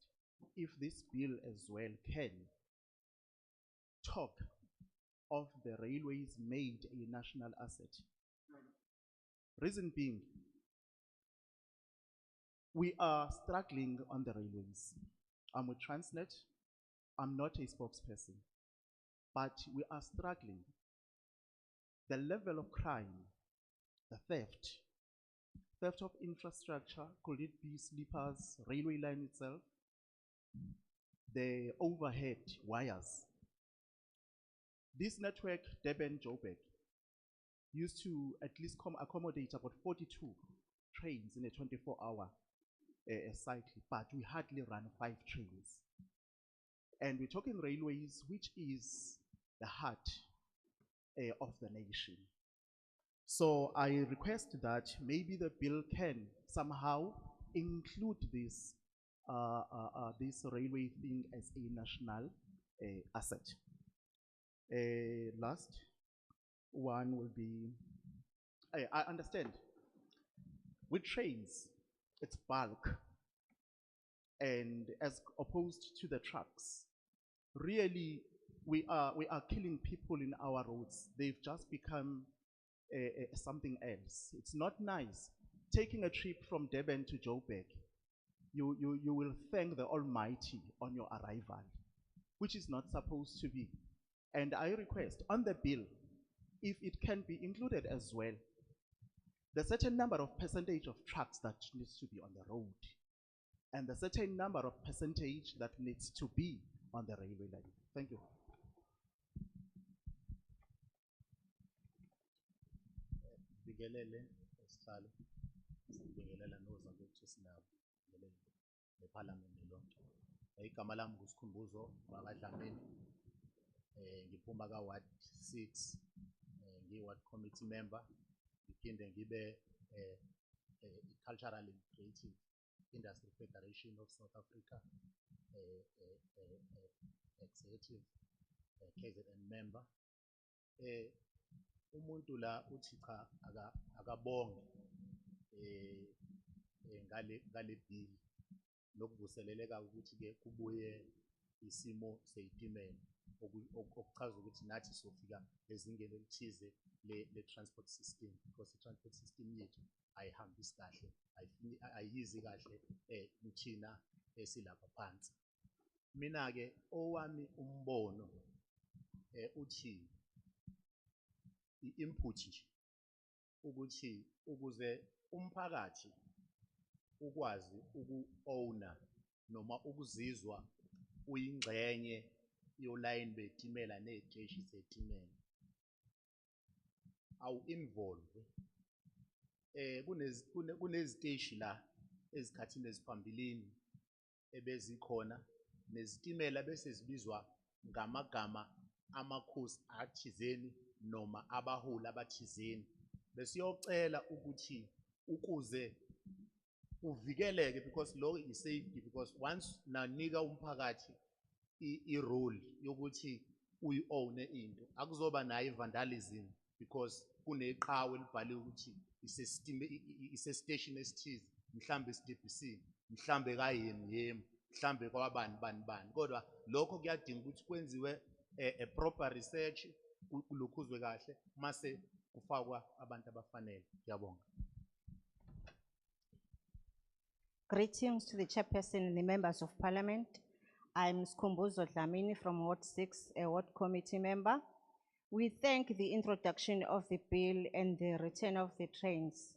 if this bill as well can talk of the railways made a national asset. Reason being, we are struggling on the railways. I'm with Transnet, I'm not a spokesperson, but we are struggling. The level of crime, the theft of infrastructure, could it be sleepers, railway line itself, the overhead wires. This network, Durban-Joburg, used to at least accommodate about 42 trains in a 24-hour cycle, but we hardly run 5 trains. And we're talking railways, which is the heart of the nation. So I request that maybe the bill can somehow include this railway thing as a national asset. Last one will be, I understand, with trains, it's bulk, and as opposed to the trucks, really we are killing people in our roads. They've just become something else. It's not nice. Taking a trip from Durban to Joburg, you will thank the Almighty on your arrival, which is not supposed to be. And I request on the bill, if it can be included as well, the certain number of percentage of trucks that needs to be on the road, and the certain number of percentage that needs to be on the railway line. Thank you. Bigelele esihlalo sibingelela nozambethu sinabo neParliament lonke. Igama lami nguSikhumbuzo wakwaDlamini, ngiphuma ka-Ward 6, ngi-Ward Committee Member, ngiphinde ngibe i-Cultural and Creative Industry Federation of South Africa Executive KZN Member. Umuntu la uthi cha akabonge ngale bill nokuvuseleleka ukuthi ke kubuye isimo seyitimela okuchaza ukuthi nathi sofika ezingeni elithize le transport system, because i-transport system yethu ayihambisi kahle, ayiyizi kahle kuthina esilapha phansi. Mina ke owami umbono uthi i-input nje ukuthi ukuze umphakathi ukwazi uku-owner noma ukuzizwa uyingxenye yolayini betimela neziteshi zetimela, awu-involve. Kuneziteshi la ezikhathini eziphambilini ebezikhona nezitimela bese zibizwa ngamagama amakhosi athizeni noma abaholi abathizeni. Besiyocela ukuthi ukuze uvikeleke, because law is safety, because once nanika umphakathi i-role yokuthi uyi-own into, akuzoba nayo vandalism because kuneqhawe elibhaliwe ukuthi ise-station esithize, mhlambe esidebhisini, mhlambe kayemi, mhlambe kwabani bani. Kodwa lokho kuyadinga ukuthi kwenziwe a proper research, kulukhuzwe kahle, mase kufakwa abantu abafanele. Ngiyabonga. Greetings to the Chairperson and the members of Parliament. I'm Skhumbuzo Dlamini from Ward 6, a Ward Committee member. We thank the introduction of the bill and the return of the trains.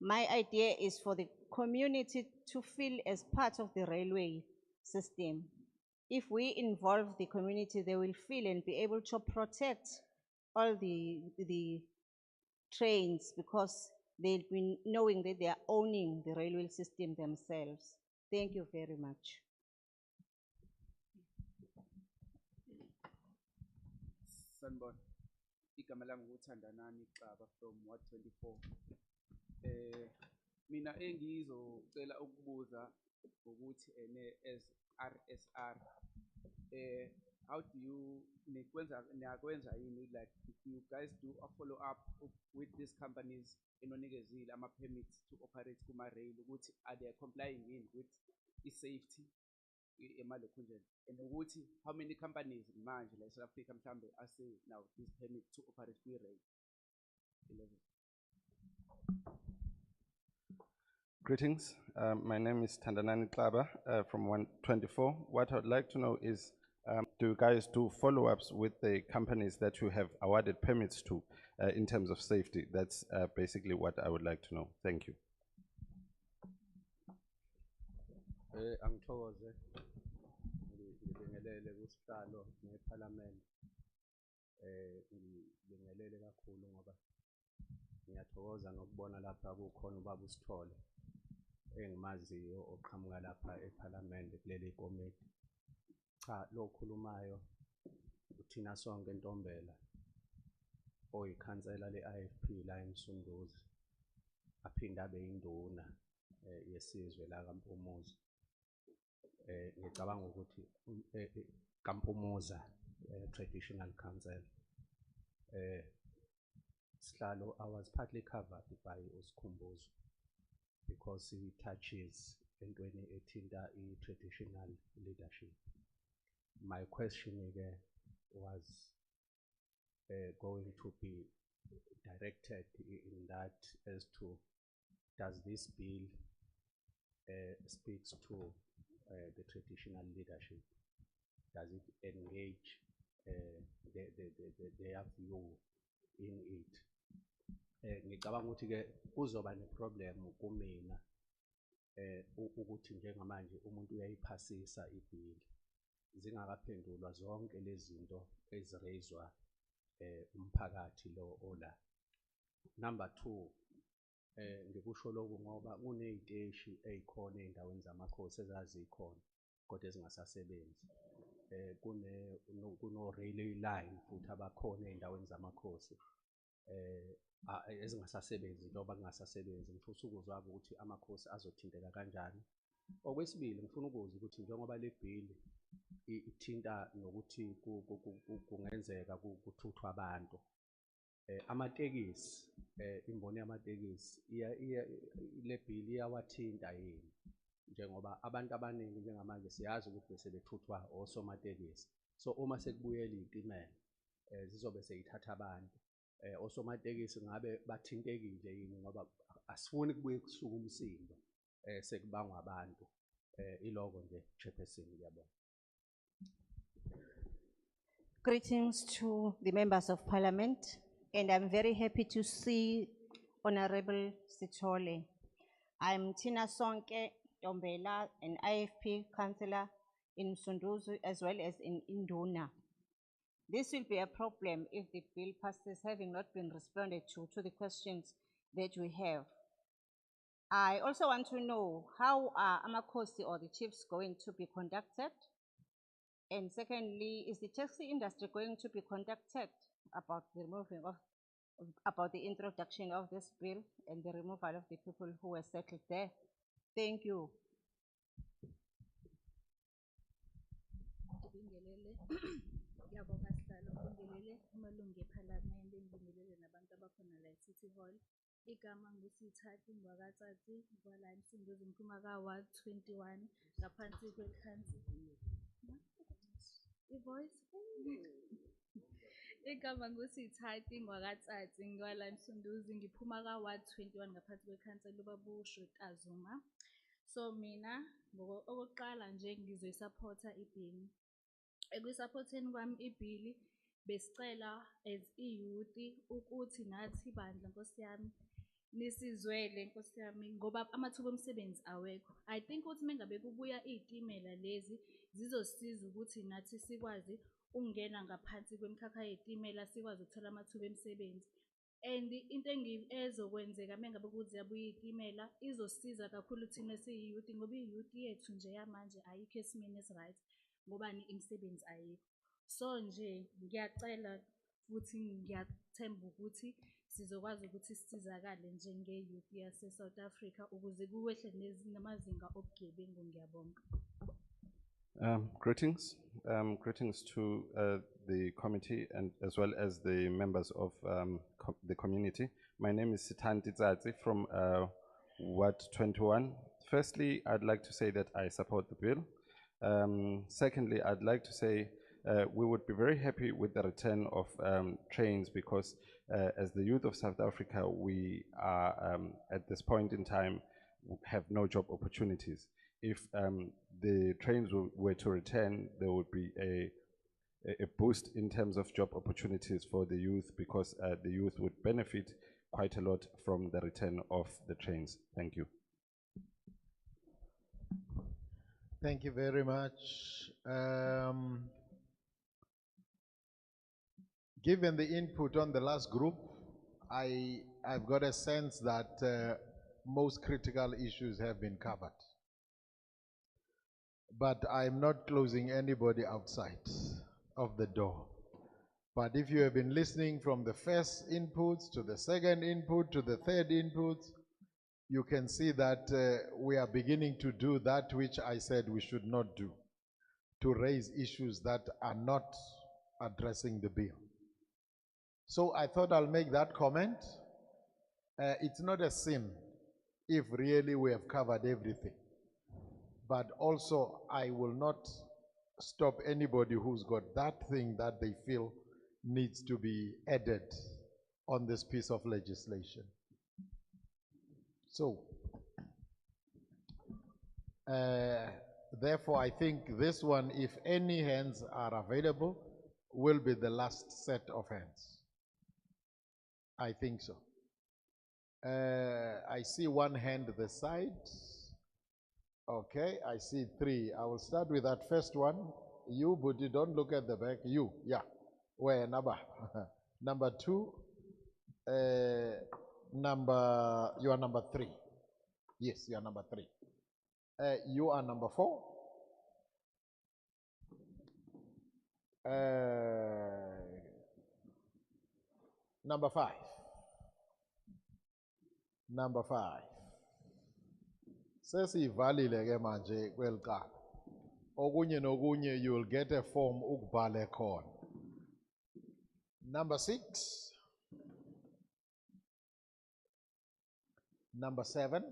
My idea is for the community to feel as part of the railway system. If we involve the community, they will feel and be able to protect all the trains because they'll be knowing that they are owning the railway system themselves. Thank you very much. Sanibona, igama lami nguThandanani Xaba from Ward 24. Mina engizocela ukubuza ukuthi as RSR, how do you niyakwenza yini, like you guys do a follow up with these companies enonikezile ama permits to operate kuma rail ukuthi are they complying with i-safety emalokhunjeni, and ukuthi how many companies manje la South Africa mhlambe ase now this permit to operate kwi rail? Greetings. My name is Tandanani Klaba from 124. What I would like to know is, do you guys do follow-ups with the companies that you have awarded permits to in terms of safety? That's basically what I would like to know. Thank you. Angithokoze ngibingelele kusihlalo neParliament, ngibingelele kakhulu ngoba ngiyathokoza nokubona lapha kukhona ubaba uSithole engimaziyo oqhamuka lapha eParliament kuleli komiti. Cha, lo khulumayo uthina sonke Ntombela oyikhansela le-IFP la eMsunduzi, aphinda abe yinduna yesizwe la kaMpumuza. Ngicabanga ukuthi kaMpumuza Traditional Council. Sihlalo, I was partly covered by uSkhumbuzo because he touches entweni ethinta i-traditional leadership. My question again was going to be directed in that as to, does this bill speaks to the traditional leadership? Does it engage their view in it? Ngicabanga ukuthi ke kuzoba ne-problem kumina ukuthi njengamanje umuntu uyayiphasisa ibill zingakaphendulwa zonke lezi zinto eziraiswa umphakathi lo ola. Number 2, ngikusho lokhu ngoba kuneziteshi ezikhona ezindaweni zamakhosi ezazikhona kodwa ezingasasebenzi. Kuno railway line futhi abakhona ezindaweni zamakhosi ezingasasebenzi njengoba kungasasebenzi. Ngifuna ukuzwa ukuthi amakhosi azothinteka kanjani. Okwesibili, ngifuna ukuzwa ukuthi njengoba le bill ithinta nokuthi kungenzeka kuthuthwa abantu, amatekisi, imboni yamatekisi le bill iyawathinta yini? Njengoba abantu abaningi njengamanje siyazi ukuthi bese bethuthwa osomatekisi. So uma sekubuyela izitimela zizobe seyithatha abantu, osomatekisi ngabe bathintekile yini ngoba asifuni kubuye kusuka umsindo sekubangwa abantu. Iloko nje, Chairperson, ngiyabonga. Greetings to the members of Parliament, and I'm very happy to see Honorable Sithole. I'm Tina Sonke Ntombela, an IFP councillor in Sunduzu as well as in Induna. This will be a problem if the bill passes, having not been responded to the questions that we have. I also want to know how are Amakosi or the chiefs going to be conducted? And secondly, is the taxi industry going to be contacted about the removing of, about the introduction of this bill and the removal of the people who were settled there? Thank you. Ngibingelele. Ngiyabonga sihlalo. Ngibingelele amalungu ePhalamende, ngibingelele nabantu abakhona la eCity Hall. Igama ngusithathu ngwakatsatsi ngwala eMsunduzi ngiphuma ka-Ward 21 ngaphansi kwekhansi. I-voice. Igama ngusithathu ngwakatsatsi ngwala eMsunduzi ngiphuma ka-Ward 21 ngaphansi kwekhansela uBabusho Tazuma. So mina okokuqala nje ngizoyisupporta ibhili. Ekuyisupporteni kwami ibhili besicela as i-youth ukuthi nathi bandla Nkosi yami nisizwele Nkosi yami ngoba amathuba omsebenzi awekho. I think ukuthi mengabe kubuya izitimela lezi zizosiza ukuthi nathi sikwazi ukungena ngaphansi kwemikhakha yezitimela sikwazi ukuthola amathuba omsebenzi. And into ezokwenzeka mengabe ukuthi ziyabuya izitimela izosiza kakhulu thina siyi-youth ngoba i-youth yethu nje yamanje ayikho esimeni esi-right ngobani imisebenzi ayikho. So nje ngiyacela futhi ngiyathemba ukuthi sizokwazi ukuthi sisizakale njenge-youth yase-South Africa ukuze kuwehle namazinga obugebengu. Ngiyabonga. Greetings. Greetings to the committee and as well as the members of the community. My name is Sitanti Tsatsi from Ward 21. Firstly, I'd like to say that I support the bill. Secondly, I'd like to say we would be very happy with the return of trains because as the youth of South Africa, we are at this point in time have no job opportunities. If the trains were to return, there would be a boost in terms of job opportunities for the youth because the youth would benefit quite a lot from the return of the trains. Thank you. Thank you very much. Given the input on the last group, I've got a sense that most critical issues have been covered. But I'm not closing anybody outside of the door. But if you have been listening from the first input to the second input to the third input, you can see that we are beginning to do that which I said we should not do, to raise issues that are not addressing the bill. So I thought I'll make that comment. It's not a sin if really we have covered everything. But also, I will not stop anybody who's got that thing that they feel needs to be added on this piece of legislation. So, therefore, I think this one, if any hands are available, will be the last set of hands. I think so. I see one hand this side. Okay, I see three. I will start with that first one. You, but you don't look at the back. You, yeah. Where number? Number two. You are number three. Yes, you are number three. You are number four. Number five. Number five. Sesivalile ke manje kwelqa. Okunye nokunye you will get a form ukubhale khona. Number 6. Number 7.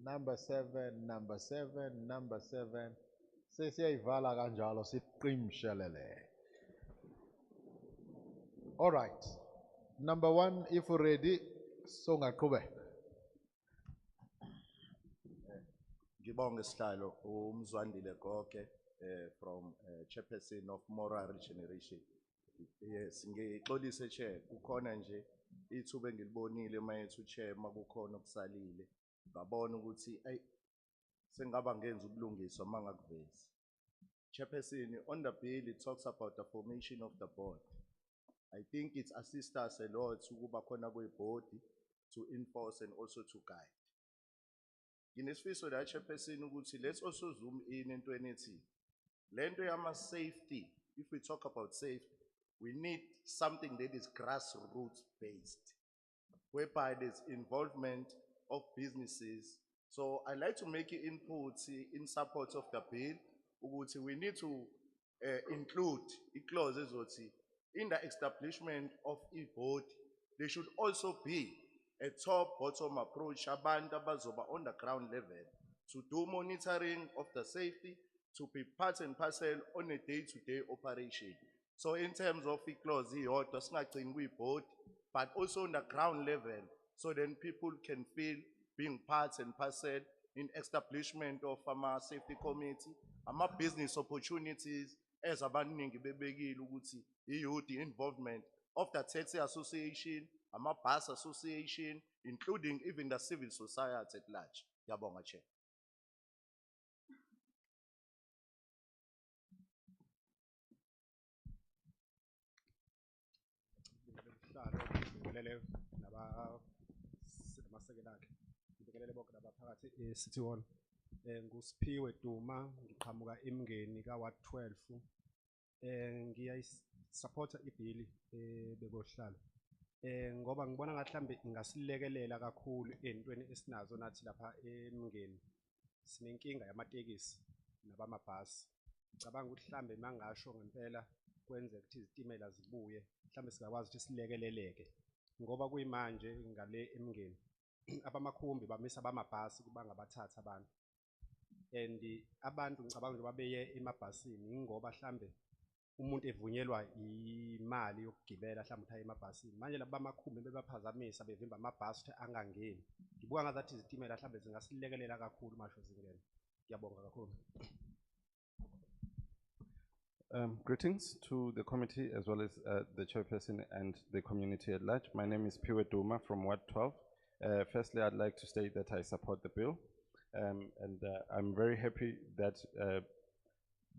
Number 7, number 7, number 7. Sesiyayivala kanjalo siqimshelele. All right. Number 1, if we're ready, songaqhubeka. Ngibonge sihlalo umzwandile Goke from Chairperson of Moral Regeneration. Yes, ngixolise Chair, kukhona nje ithuba engilibonile mayethu Chair makukhona okusalile. Ngabona ukuthi sengaba ngenza ubulungiswa mangakuvezi. Chairperson, on the bill it talks about the formation of the board. I think it assists us a lot ukuba khona kwe board to enforce and also to guide. Nginesifiso la Chairperson ukuthi let's also zoom in entweni ethi lento yama safety. If we talk about safety, we need something that is grassroots based, whereby there's involvement of businesses. So I like to make input in support of the bill. Ukuthi we need to include clauses in the establishment of a board. There should also be a top-bottom approach, abantu abazoba on the ground level, to do monitoring of the safety, to be part and parcel on a day-to-day operation. So in terms of the clause, we board, but also on the ground level, so then people can feel being part and parcel in establishment of a safety committee, business opportunities, as abaningi bebekile ukuthi youth involvement of the taxi association, bus association, including even the civil society at large. Yabonga Chair. City Hall. Ngusiphiwe Duma, ngiqhamuka emngeni ka Ward 12. Ngiyayisupporta ibill bekohlala. Ngoba ngibona ngathi mhlambe ingasilekelela kakhulu entweni esinazo nathi lapha emngeni. Sinenkinga yamatekisi nabamabhasi. Ngicabanga ukuthi mhlambe mangasho ngempela kwenze ukuthi izitimela zibuye, mhlambe singakwazi ukuthi silekeleleke. Ngoba kuyimanje ngale emngeni abamakhumbi bamisa abamabhasi kubanga bathatha abantu. And abantu ngicabanga nje babeye emabhasini ngoba mhlambe umuntu evunyelwa imali yokugibela mhlambe uthaye emabhasini. Manje laba bamakhumbi bebaphazamisa bevimba amabhasi ukuthi angangeni. Ngibuka ngazathi izitimela mhlambe zingasilekelela kakhulu masho zingena. Ngiyabonga kakhulu. Greetings to the committee as well as the chairperson and the community at large. My name is Pietermaritzburg Duma from Ward 12. Firstly, I'd like to state that I support the bill, and I'm very happy that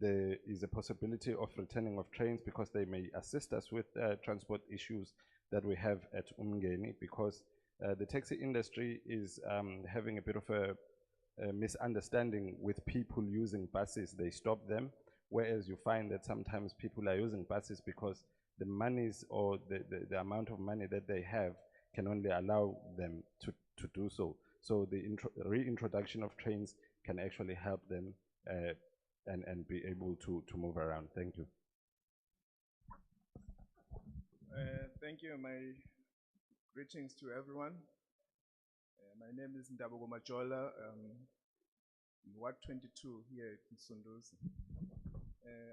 there is a possibility of returning of trains because they may assist us with transport issues that we have at Umngeni, because the taxi industry is having a bit of a misunderstanding with people using buses. They stop them, whereas you find that sometimes people are using buses because the monies or the amount of money that they have can only allow them to do so. So the reintroduction of trains can actually help them and be able to move around. Thank you. Thank you. My greetings to everyone. My name is Ndabuko Majola, Ward 22 here at Msunduzi.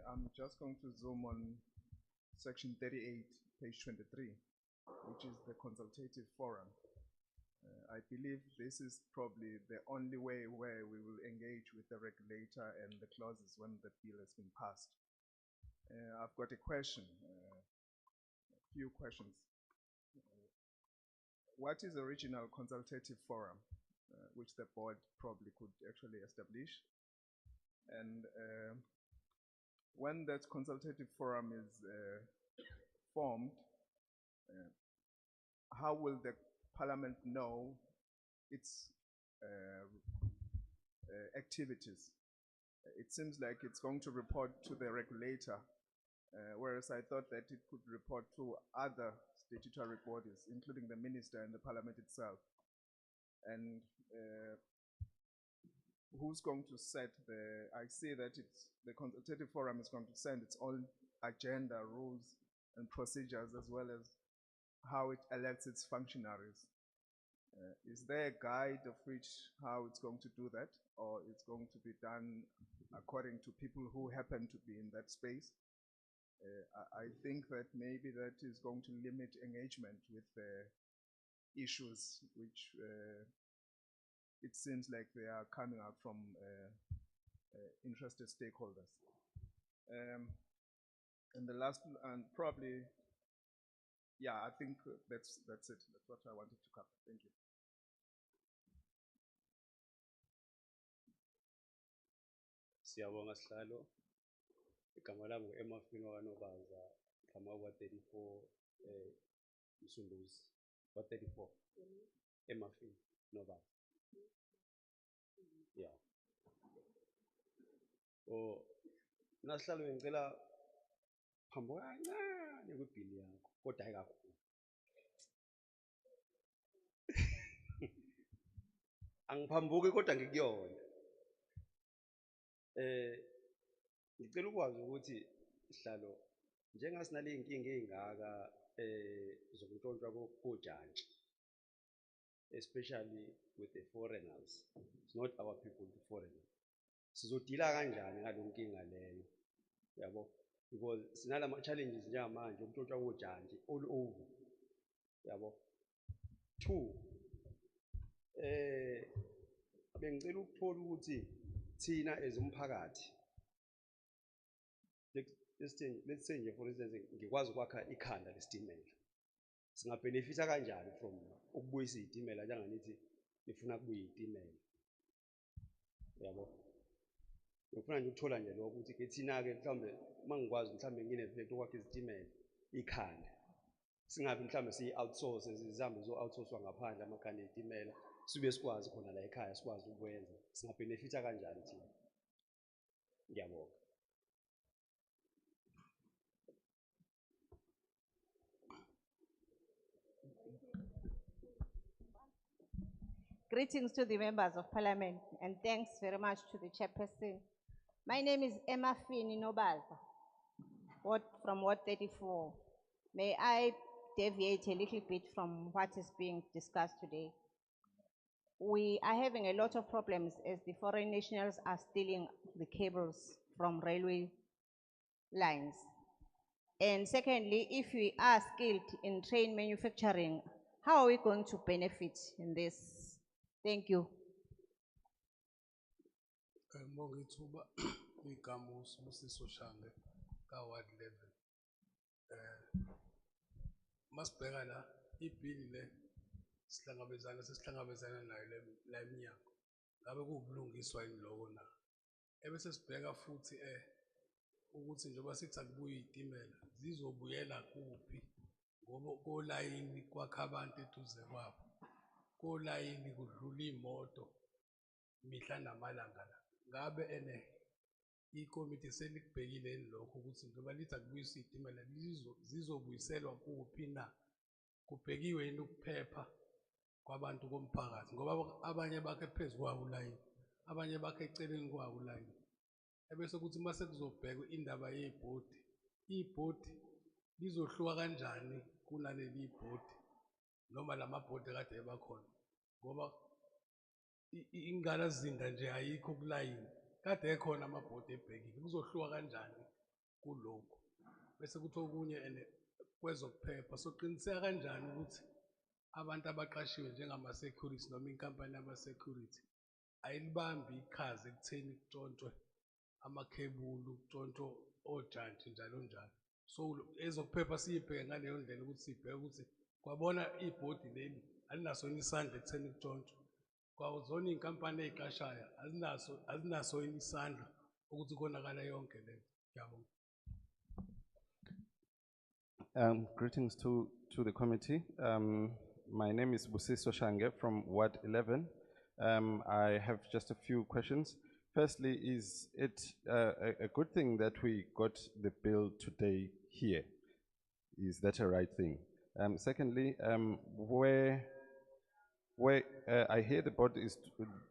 I'm just going to zoom on section 38, page 23, which is the consultative forum. I believe this is probably the only way where we will engage with the regulator and the clauses when the bill has been passed. I've got a question, a few questions. What is the original consultative forum, which the board probably could actually establish? And when that consultative forum is formed, how will the Parliament know its activities? It seems like it's going to report to the regulator, whereas I thought that it could report to other statutory bodies, including the minister and the Parliament itself. And who's going to set I see that the consultative forum is going to send its own agenda, rules, and procedures, as well as how it elects its functionaries. Is there a guide of which how it's going to do that, or it's going to be done according to people who happen to be in that space? I think that maybe that is going to limit engagement with issues which it seems like they are coming out from interested stakeholders. And the last, and probably, yeah, I think that's it. That's what I wanted to cover. Thank you. Siyabonga sihlalo. Igama lami ngu-Emafino kaNobaza, ngama wa 34 Msunduzi. Wa 34 Emafino Nobaza. Yeah. Oh, nasihlalo ngicela phambo kancane kwibhili yakho kodwa hayi kakhulu. Angiphambuki kodwa ngikuyona. Ngicela ukwazi ukuthi sihlalo njengasinale inkinga ezingaka zokuntshontshwa kojantshi, especially with the foreigners. It's not our people, the foreigners. Sizodila kanjani ngalonkinga leyo? Yabo, because sinalama challenges njengamanje ukuntshontsha kojantshi all over. Yabo. 2, bengicela ukuthola ukuthi thina as umphakathi, let's say nje for instance ngikwazi ukwakha ikhanda lesitimela, singabenefita kanjani from ukubuyisa izitimela njenganithi nifuna kubuya izitimela? Yabo, ngifuna nje ukuthola nje lokho ukuthi ke thina ke mhlambe mangikwazi mhlambe ngine-effect ukwakha izitimela ikhanda, singabi mhlambe siyi-outsource sihambe zo-outsourcewa ngaphandle amakhanda ezitimela, sibe sikwazi khona la ekhaya sikwazi ukwenza, singabenefita kanjani thina? Ngiyabonga. Greetings to the members of parliament and thanks very much to the chairperson. My name is Emma Fini Nobalza, from Ward 34. May I deviate a little bit from what is being discussed today? We are having a lot of problems as the foreign nationals are stealing the cables from railway lines. And secondly, if we are skilled in train manufacturing, how are we going to benefit in this? Thank you. Mongithuba igamus Mr Shange ka ward 11. Masibheka la ibhili le sesihlangabezana nayo la eminyango. Ngabe kubulungiswa yini lokho na? Ebese sibheka futhi ukuthi njengoba sithi akubuyi izitimela zizobuyela kuphi ngoba kolayini kwakha abantu eduze kwabo. Kolayini kudlula imoto mihla namalanga la. Ngabe ikomiti selikubhekile yini lokho ukuthi njengoba lithi akubuyisa izitimela zizobuyiselwa kuphi na? Kubhekiwe yini ukuphepha kwabantu komphakathi ngoba abanye bakhe phezu kwawo ulayini, abanye bakhe eceleni kwawo ulayini. Ebese kuthi mase kuzobhekwa indaba yebhodi, ibhodi lizohluka kanjani kunaleli ibhodi noma lamabhodi kade ebakhona ngoba ingalazinda nje ayikho kulayini, kade ekhona amabhodi ebhekile, kuzohluka kanjani kulokho? Bese kuthi okunye kwezokuphepha soqiniseka kanjani ukuthi abantu abaqashiwe njengama-security noma inkampani yama-security ayilibambi iqhaza ekutheni kutshontshwe amakhebulu, kutshontshwe ojantshi njalo njalo. So ezokuphepha siyibheke ngaleyo ndlela ukuthi sibheke ukuthi kwabona ibhodi leli alinaso yini isandla ekutheni kutshontshwe. Kwazona iy'nkampani ey'qashayo azinaso yini isandla ukuthi konakala yonke le. Ngiyabonga. Greetings to the committee. My name is Busiso Shange from Ward 11. I have just a few questions. Firstly, is it a good thing that we got the bill today here? Is that a right thing? Secondly, where I hear the board is,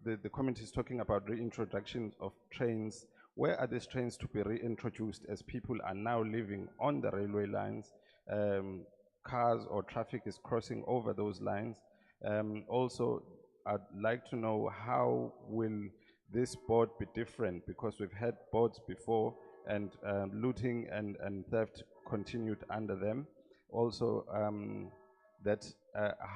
the committee is talking about reintroduction of trains. Where are these trains to be reintroduced as people are now living on the railway lines? Cars or traffic is crossing over those lines. Also, I'd like to know how will this board be different, because we've had boards before and looting and theft continued under them. Also,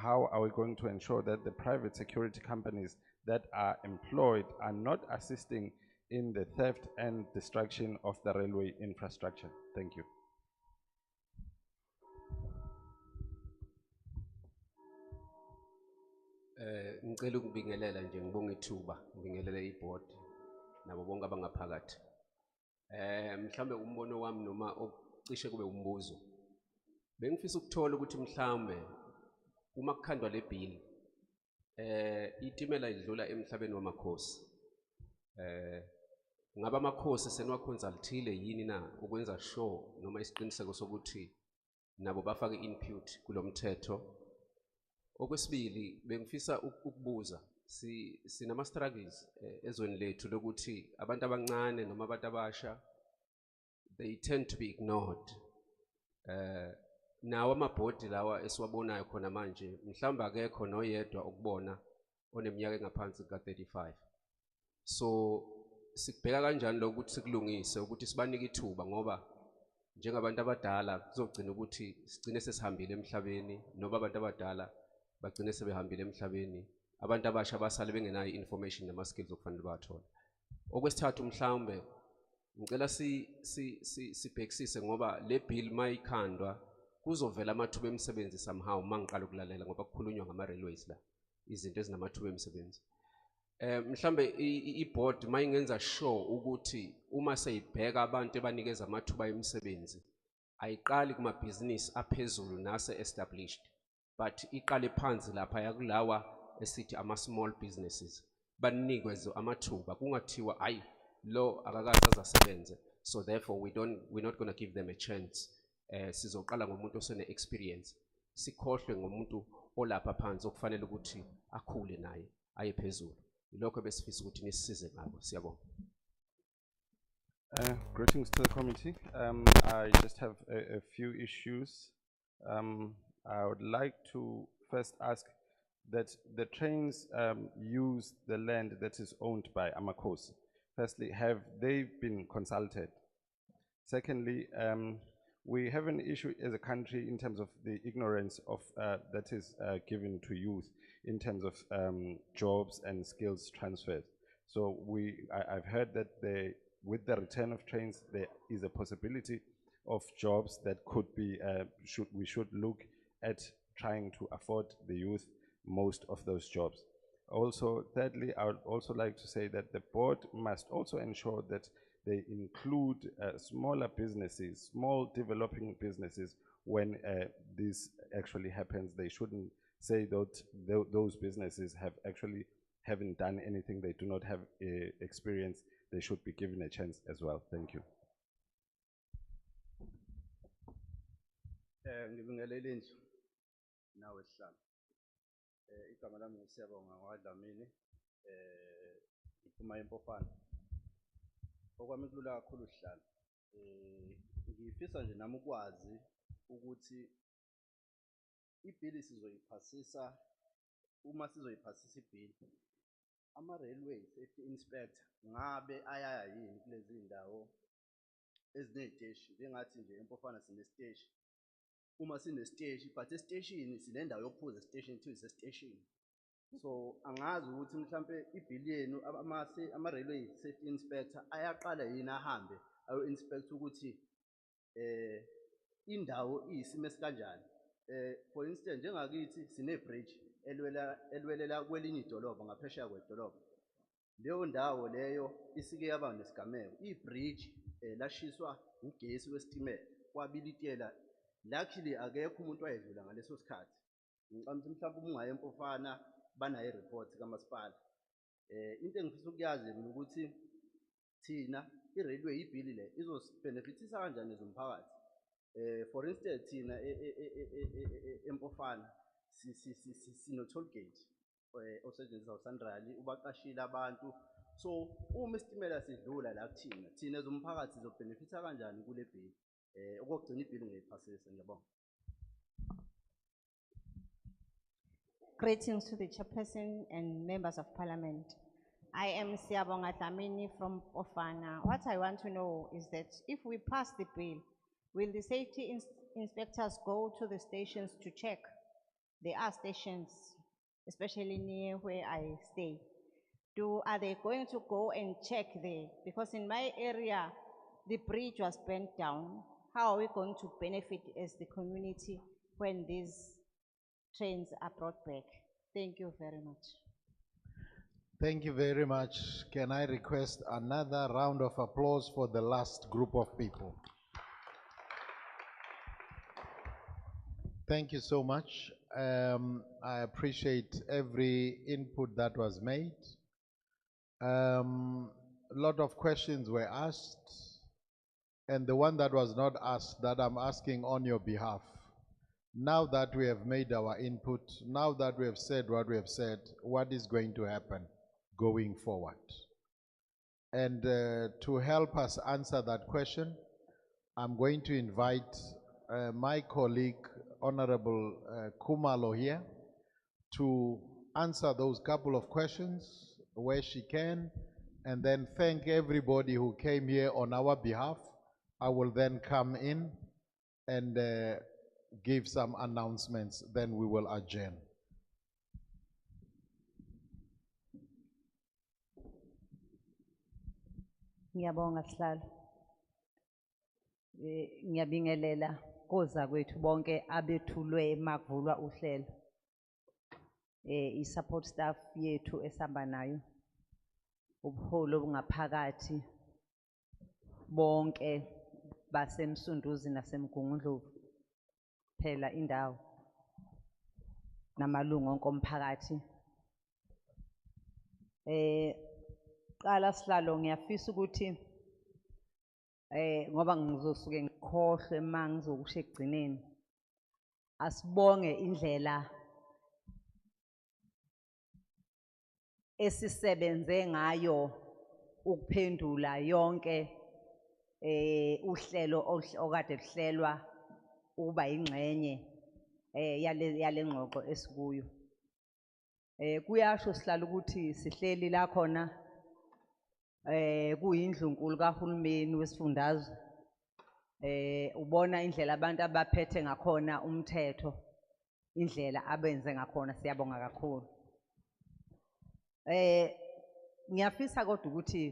how are we going to ensure that the private security companies that are employed are not assisting in the theft and destruction of the railway infrastructure? Thank you. Ngicela ukubingelela nje ngibonga ithuba ngibingelele iboard nabo bonke abangaphakathi. Mhlambe umbono wami noma ocishe kube umbuzo. Bengifisa ukuthola ukuthi mhlambe uma kukhandwa le bill itimela idlula emhlabeni wamakhosi Ngaba amakhosi seniwaconsultile yini na ukwenza sure noma isiqiniseko sokuthi nabo bafake input kulomthetho. Okwesibili bengifisa ukubuza sinama struggles ezweni lethu lokuthi abantu abancane noma abantu abasha they tend to be ignored. Nawa amabhodi lawa esiwabonayo khona manje mhlawumbe akekho noyedwa ukubona oneminyaka engaphansi ka-35. So sikubheka kanjani lokuthi sikulungise ukuthi sibanike ithuba ngoba njengabantu abadala kuzogcina ukuthi sigcine sesihambile emhlabeni noma abantu abadala bagcine sebehambile emhlabeni, abantu abasha basale bengenayo information nama skills okufanele bathole. Okwesithathu mhlawumbe ngicela sibhekisise ngoba le bill mayikhandwa kuzovela amathuba emisebenzi somehow mangiqala ukulalela ngoba kukhulunywa ngama railways la izinto ezinamathuba emisebenzi. Mhlambe i-board mayingenza sure ukuthi uma seyibheka abantu ebanikeza amathuba emisebenzi ayiqali kuma business aphezulu nase established but iqale phansi lapha yakulawa esithi ama small businesses banikwe amathuba kungathiwa hayi lo akakaze azasebenze so therefore we're not going to give them a chance. Sizoqala ngomuntu osene experience sikhohlwe ngomuntu olapha phansi okufanele ukuthi akhule naye aye phezulu. Lokho besifisa ukuthi nisisize ngabo. Siyabonga. Greetings to the committee. I just have a few issues. I would like to first ask that the trains use the land that is owned by Amakosi. Firstly, have they been consulted? Secondly, we have an issue as a country in terms of the ignorance of that is given to youth in terms of jobs and skills transfers. So I've heard that with the return of trains, there is a possibility of jobs that could be, we should look at trying to afford the youth most of those jobs. Also, thirdly, I would also like to say that the board must also ensure that they include smaller businesses, small developing businesses when this actually happens. They shouldn't say that those businesses haven't done anything, they do not have experience. They should be given a chance as well. Thank you. Ngibingelele nje nawe sihlalo. Igama lami ngisiyabonga ngwadlamini iphuma empofana. Okwami kulula kakhulu sihlalo. Ngifisa nje nami ukwazi ukuthi ibhili sizoyiphasisa uma sizoyiphasisa ibhili ama railway safety inspector ngabe ayaya yini kulezi indawo ezineziteshi njengathi nje empofana sine station. Uma sine station but estation sinendawo yokuphuza station 2 is station. So angazi ukuthi mhlambe ibhili yenu ama railway safety inspector ayaqala yini ahambe ayo inspect ukuthi indawo iyisimo esikanjani. For instance njengakithi sine bridge elwelela kwelinye idolobha ngaphesheya kwedolobha. Leyo ndawo leyo isike yaba nesigameko. I-bridge lashiswa ugesi wesitimela kwabilitela. Luckily akekho umuntu wayedlula ngaleso sikhathi. Ngicabanga mhlawumbe ungaye empofana banayo report kamasipala. Into engifisa ukuyazi ukuthi thina i-railway ibhili le izosibenefitisa kanjani ezomphakathi. For instance thina empofana sino toll gate osetshenziswa uSandrali ubaqashile abantu. So uma isitimela sidlula la kuthina thina ezomphakathi sizobenefitisa kanjani kule bhili. Okugcina ibhili ngeyiphasisa. Ngiyabonga. Greetings to the Chairperson and members of Parliament. I am Siyabonga Dlamini from Ofana. What I want to know is that if we pass the bill, will the safety inspectors go to the stations to check? There are stations, especially near where I stay. Are they going to go and check there? Because in my area, the bridge was burnt down. How are we going to benefit as the community when these trains are brought back? Thank you very much. Thank you very much. Can I request another round of applause for the last group of people? Thank you so much. I appreciate every input that was made. a lot of questions were asked, and the one that was not asked that I'm asking on your behalf. Now that we have made our input, now that we have said what we have said, what is going to happen going forward? And to help us answer that question, I'm going to invite my colleague, Honorable Kumalo here, to answer those couple of questions where she can, and then thank everybody who came here on our behalf. I will then come in and give some announcements, then we will adjourn. Ngiyabonga sihlalo. Ngiyabingelela koza kwethu bonke abethulwe makuvulwa uhlelo. I-support staff yethu esamba nayo. Ubuholo obungaphakathi bonke basemsunduzi nasemgungundlovu. Phela indawo namalungu onke omphakathi. Qala sihlalo ngiyafisa ukuthi ngoba ngizosuke ngikhohlwe mangizokusho ekugcineni, asibonge indlela esisebenze ngayo ukuphendula yonke uhlelo okade luhlelwa ukuba ingxenye yale ngxoxo esikuyo. Kuyasho sihlalo ukuthi sihleli la khona kuyindlu nkulu kahulumeni wesifundazwe. Ubona indlela abantu abaphethe ngakhona umthetho, indlela abenze ngakhona, siyabonga kakhulu. Ngiyafisa kodwa ukuthi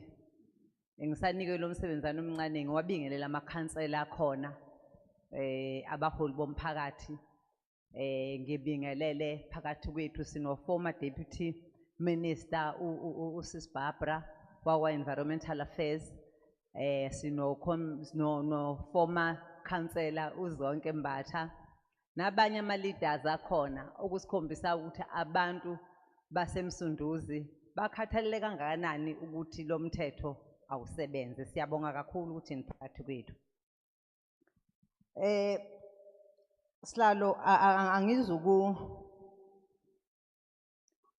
ngisanike lo msebenzana omncane ngiwabingelela amakhansela akhona, abaholi bomphakathi. Ngibingelele phakathi kwethu sino former deputy minister uSis Barbara wa environmental affairs, sino former councillor uZonke Mbatha, nabanye ama leaders akhona ukusikhombisa ukuthi abantu basemsunduzi bakhathalele kangakanani ukuthi lo mthetho awusebenze. Siyabonga kakhulu ukuthi niphakathi kwethu. Sihlalo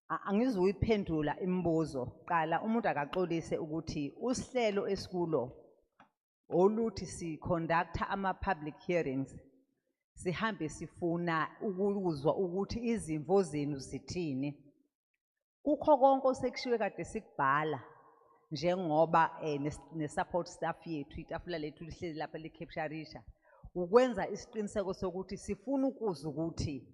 angizuyiphendula imibuzo. Qala umuntu akaxolise ukuthi usihlelo esikulo oluthi si conduct ama public hearings, sihambe sifuna ukuzwa ukuthi izimvo zenu zithini. Kukho konke osekushiwe kade sikubhala njengoba ne support staff yethu, itafula lethu lihleli lapha likhepsharisha, ukwenza isiqiniseko sokuthi sifuna ukuzwa ukuthi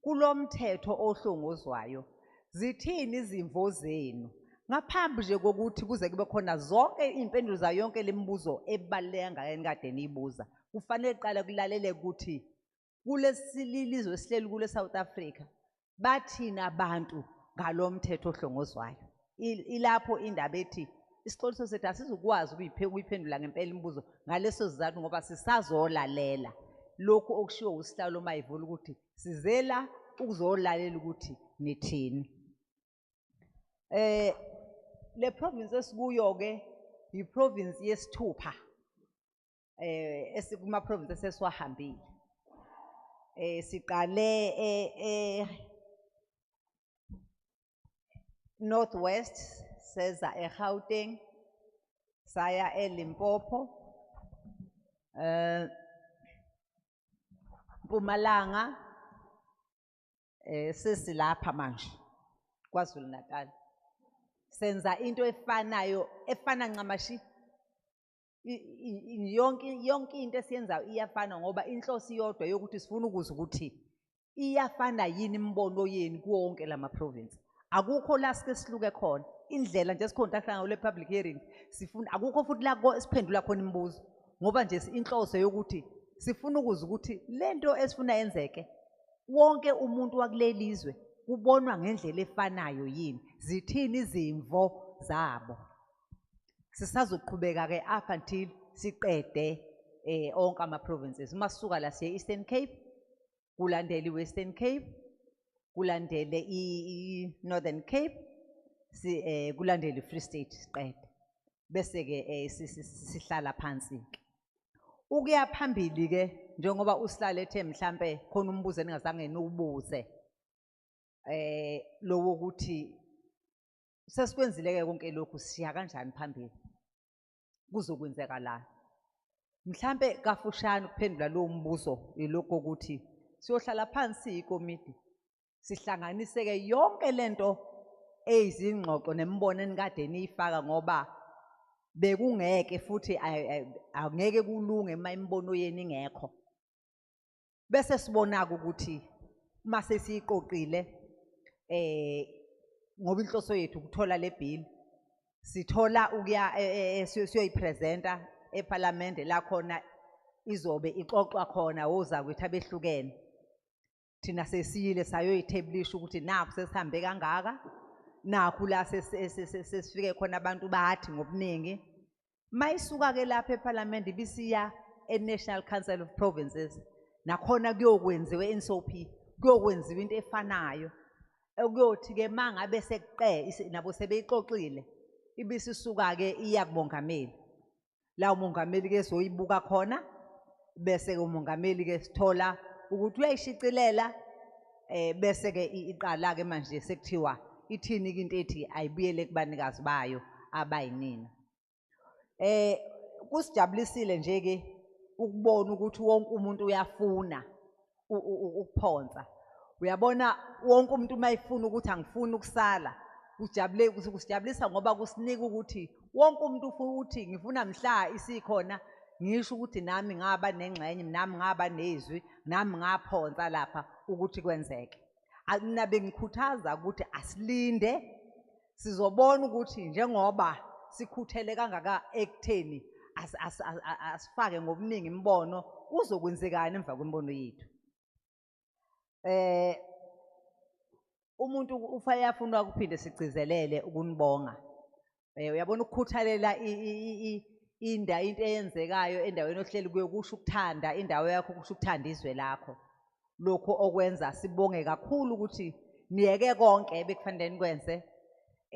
kulo mthetho ohlongozwayo zithini izimvo zenu, ngaphambi nje kokuthi kuze kube khona zonke impendulo za yonke lemibuzo ebaleka ngani kade niyibuza. Kufanele qala kulalele ukuthi kulesililizo esihleli kule South Africa bathina abantu ngalo mthetho ohlongozwayo. Ilapho indaba ethi isixoliso sethu asizukwazi ukuyiphendula ngempela imibuzo ngaleso sizathu ngoba sisazolalela lokhu okushiwo usihlalo mayivula ukuthi sizela ukuzolalela ukuthi nithini. Le province esikuyo ke yi province yesithupha esikuma province esesiwahambile. Siqale Northwest, seza eGauteng, saya eLimpopo, Mpumalanga, sesilapha manje KwaZulu Natal. Senza into efanayo, efana ncamashi. Yonke into esiyenzayo iyafana ngoba inhloso iyodwa yokuthi sifuna ukuzwa ukuthi iyafana yini imbono yenu kuwonke lama province. Akukho la sike siluke khona. Indlela nje siconducta ngayo le public hearing sifuna, akukho futhi la siphendula khona imibuzo ngoba nje inhloso yokuthi sifuna ukuzwa ukuthi lento esifuna yenzeke wonke umuntu wakulelizwe ubonwa ngendlela efanayo yini, zithini izimvo zabo. Sisazoqhubeka ke up until siqede onke ama provinces. Masuka la siye Eastern Cape, kulandele iWestern Cape, kulandele iNorthern Cape, kulandele iFree State siqede. bese ke sihlala phansi ke. Ukuya phambili ke njengoba usihlala ethe mhlambe khona umbuzo eningazange niwubuze lo wokuthi sesikwenzile ke konke lokhu siya kanjani phambili kuzokwenzeka la. Mhlambe kafushane ukuphendula lo mbuzo yilokho ukuthi siyohlala phansi ikomiti sihlanganise ke yonke lento ezingxoxo nemibono enikade niyifaka ngoba bekungeke futhi angeke kulunge uma imibono yenu ingekho. Bese sibona ukuthi mase siyiqoqile ngoba inhloso yethu ukuthola le bill sithola ukuya siyoyipresenta eParliament la khona izobe ixoxwa khona ozakwethu abehlukene. Thina sesiyile sayoyitheblisha ukuthi nakho sesihambe kangaka, nakho la sesifike khona abantu bathi ngobuningi. Mayisuka ke lapha eParliament ibisiya eNational Council of Provinces nakhona kuyokwenziwa iNSOP, kuyokwenziwa into efanayo. Ukuyothi ke mangabe sekuqe nabo sebeyixoxile ibisisuka ke iya kumongameli. La umongameli ke soyibuka khona bese ke umongameli ke sithola ukuthi uyayishicilela bese ke iqala ke manje sekuthiwa ithini into ethi ayibuyele kubanikazi bayo abayinina. Kusijabulisile nje ke ukubona ukuthi wonke umuntu uyafuna ukuphonsa. Uyabona wonke umuntu mayifuna ukuthi angifuni ukusala kusijabulisa ngoba kusinika ukuthi wonke umuntu ufuna ukuthi ngifuna mhla isikhona ngisho ukuthi nami ngaba nengxenye nami ngaba nezwi nami ngaphonsa lapha ukuthi kwenzeke. Mina bengikhuthaza ukuthi asilinde sizobona ukuthi njengoba sikhuthele kangaka ekutheni asifake ngobuningi imbono kuzokwenzekani emva kwembono yethu. Umuntu uyafuna ukuphinde sigcizelele ukunibonga. Uyabona ukukhuthalela into eyenzekayo endaweni ohleli kuyo kusho ukuthanda indawo yakho kusho ukuthanda izwe lakho. Lokho okwenza sibonge kakhulu ukuthi niyeke konke bekufanele nikwenze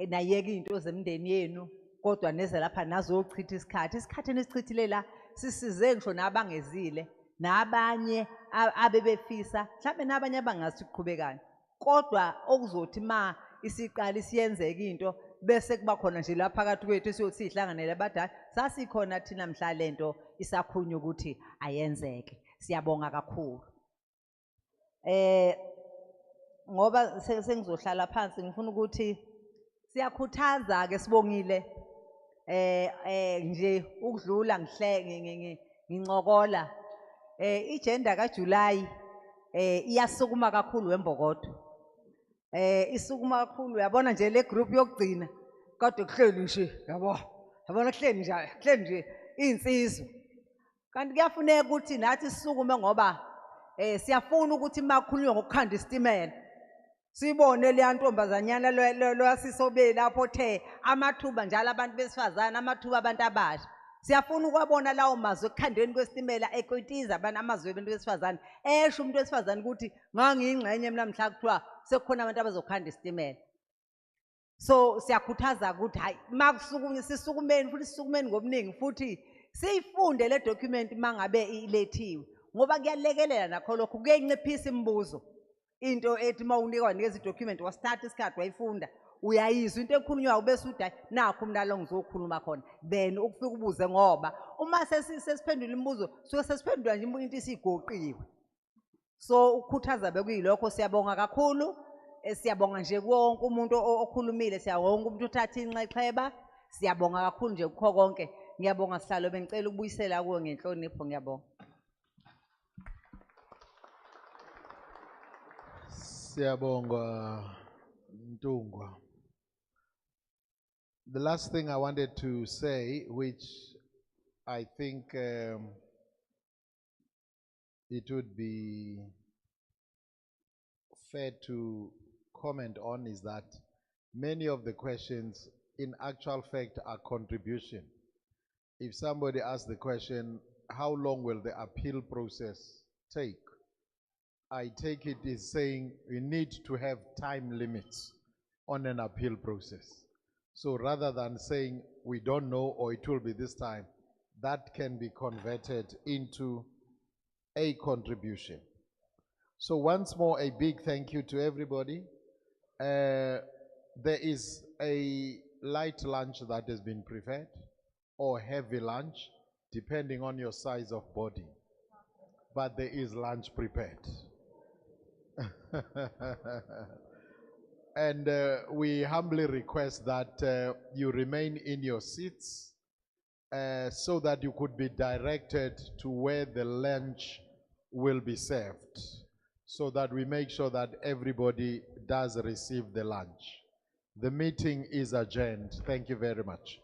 nayeke izinto zemndeni yenu kodwa neze lapha nazochitha isikhathi nisichithile la sisize ngisho nabangezile nabanye abebefisa mhlawumbe nabanye abangazi ukuqhubekani kodwa okuzothi ma isiqala isiyenzeka into bese kuba khona nje lapha phakathi kwethu siyothi sihlanganele abadala sasikhona thina mhla lento isakhunywa ukuthi ayenzeke. Siyabonga kakhulu. Ngoba sengizohlala phansi ngifuna ukuthi siyakhuthaza ke sibongile nje ukudlula ngincokola igender kaJuly iyasukuma kakhulu wembokodo. Isukuma kakhulu uyabona nje le group yokugcina kade kuhleli nje yabona kuhleli nje insizwa. Kanti kuyafuneka ukuthi nathi sisukume ngoba siyafuna ukuthi makukhulunywa ngokukhanda isitimela sibone le ntombazanyana lwasisobe lapho the amathuba njalo abantu besifazana amathuba abantu abasha. Siyafuna ukwabona lawo mazwi ekukhandweni kwesitimela ekwetiza abantu amazwi abantu besifazane esho umuntu wesifazane ukuthi ngangiyingxenye mina mhla kuthiwa sekukhona abantu abazokhanda isitimela. So siyakhuthaza ukuthi hayi makusukume sisukumeni futhi sisukumeni ngobuningi futhi siyifunde le document mangabe ilethiwe ngoba kuyalekelela nakho lokho kuyinciphisa imibuzo. Into ethi mawunikwa nikeza idocument wasithatha isikhathi wayifunda uyayizwa into ekhulunywayo bese uthi nakho umnalo ngizokhuluma khona then ukufika ubuze ngoba uma sesiphendula imibuzo suke sesiphendula nje into isigoqiwe. So ukukhuthaza bekuyilokho siyabonga kakhulu. Siyabonga nje wonke umuntu okhulumile siyabonga umuntu uthatha inxexheba siyabonga kakhulu nje kukho konke. Ngiyabonga sihlalo bengicela ukubuyisela kuwe ngenhlonipho ngiyabonga. Siyabonga Ntungwa. The last thing I wanted to say, which I think it would be fair to comment on, is that many of the questions in actual fact are contribution. If somebody asks the question, how long will the appeal process take? I take it is saying we need to have time limits on an appeal process. So rather than saying we don't know or it will be this time, that can be converted into a contribution. So once more, a big thank you to everybody. There is a light lunch that has been prepared, or heavy lunch, depending on your size of body. But there is lunch prepared. And we humbly request that you remain in your seats so that you could be directed to where the lunch will be served, so that we make sure that everybody does receive the lunch. The meeting is adjourned. Thank you very much.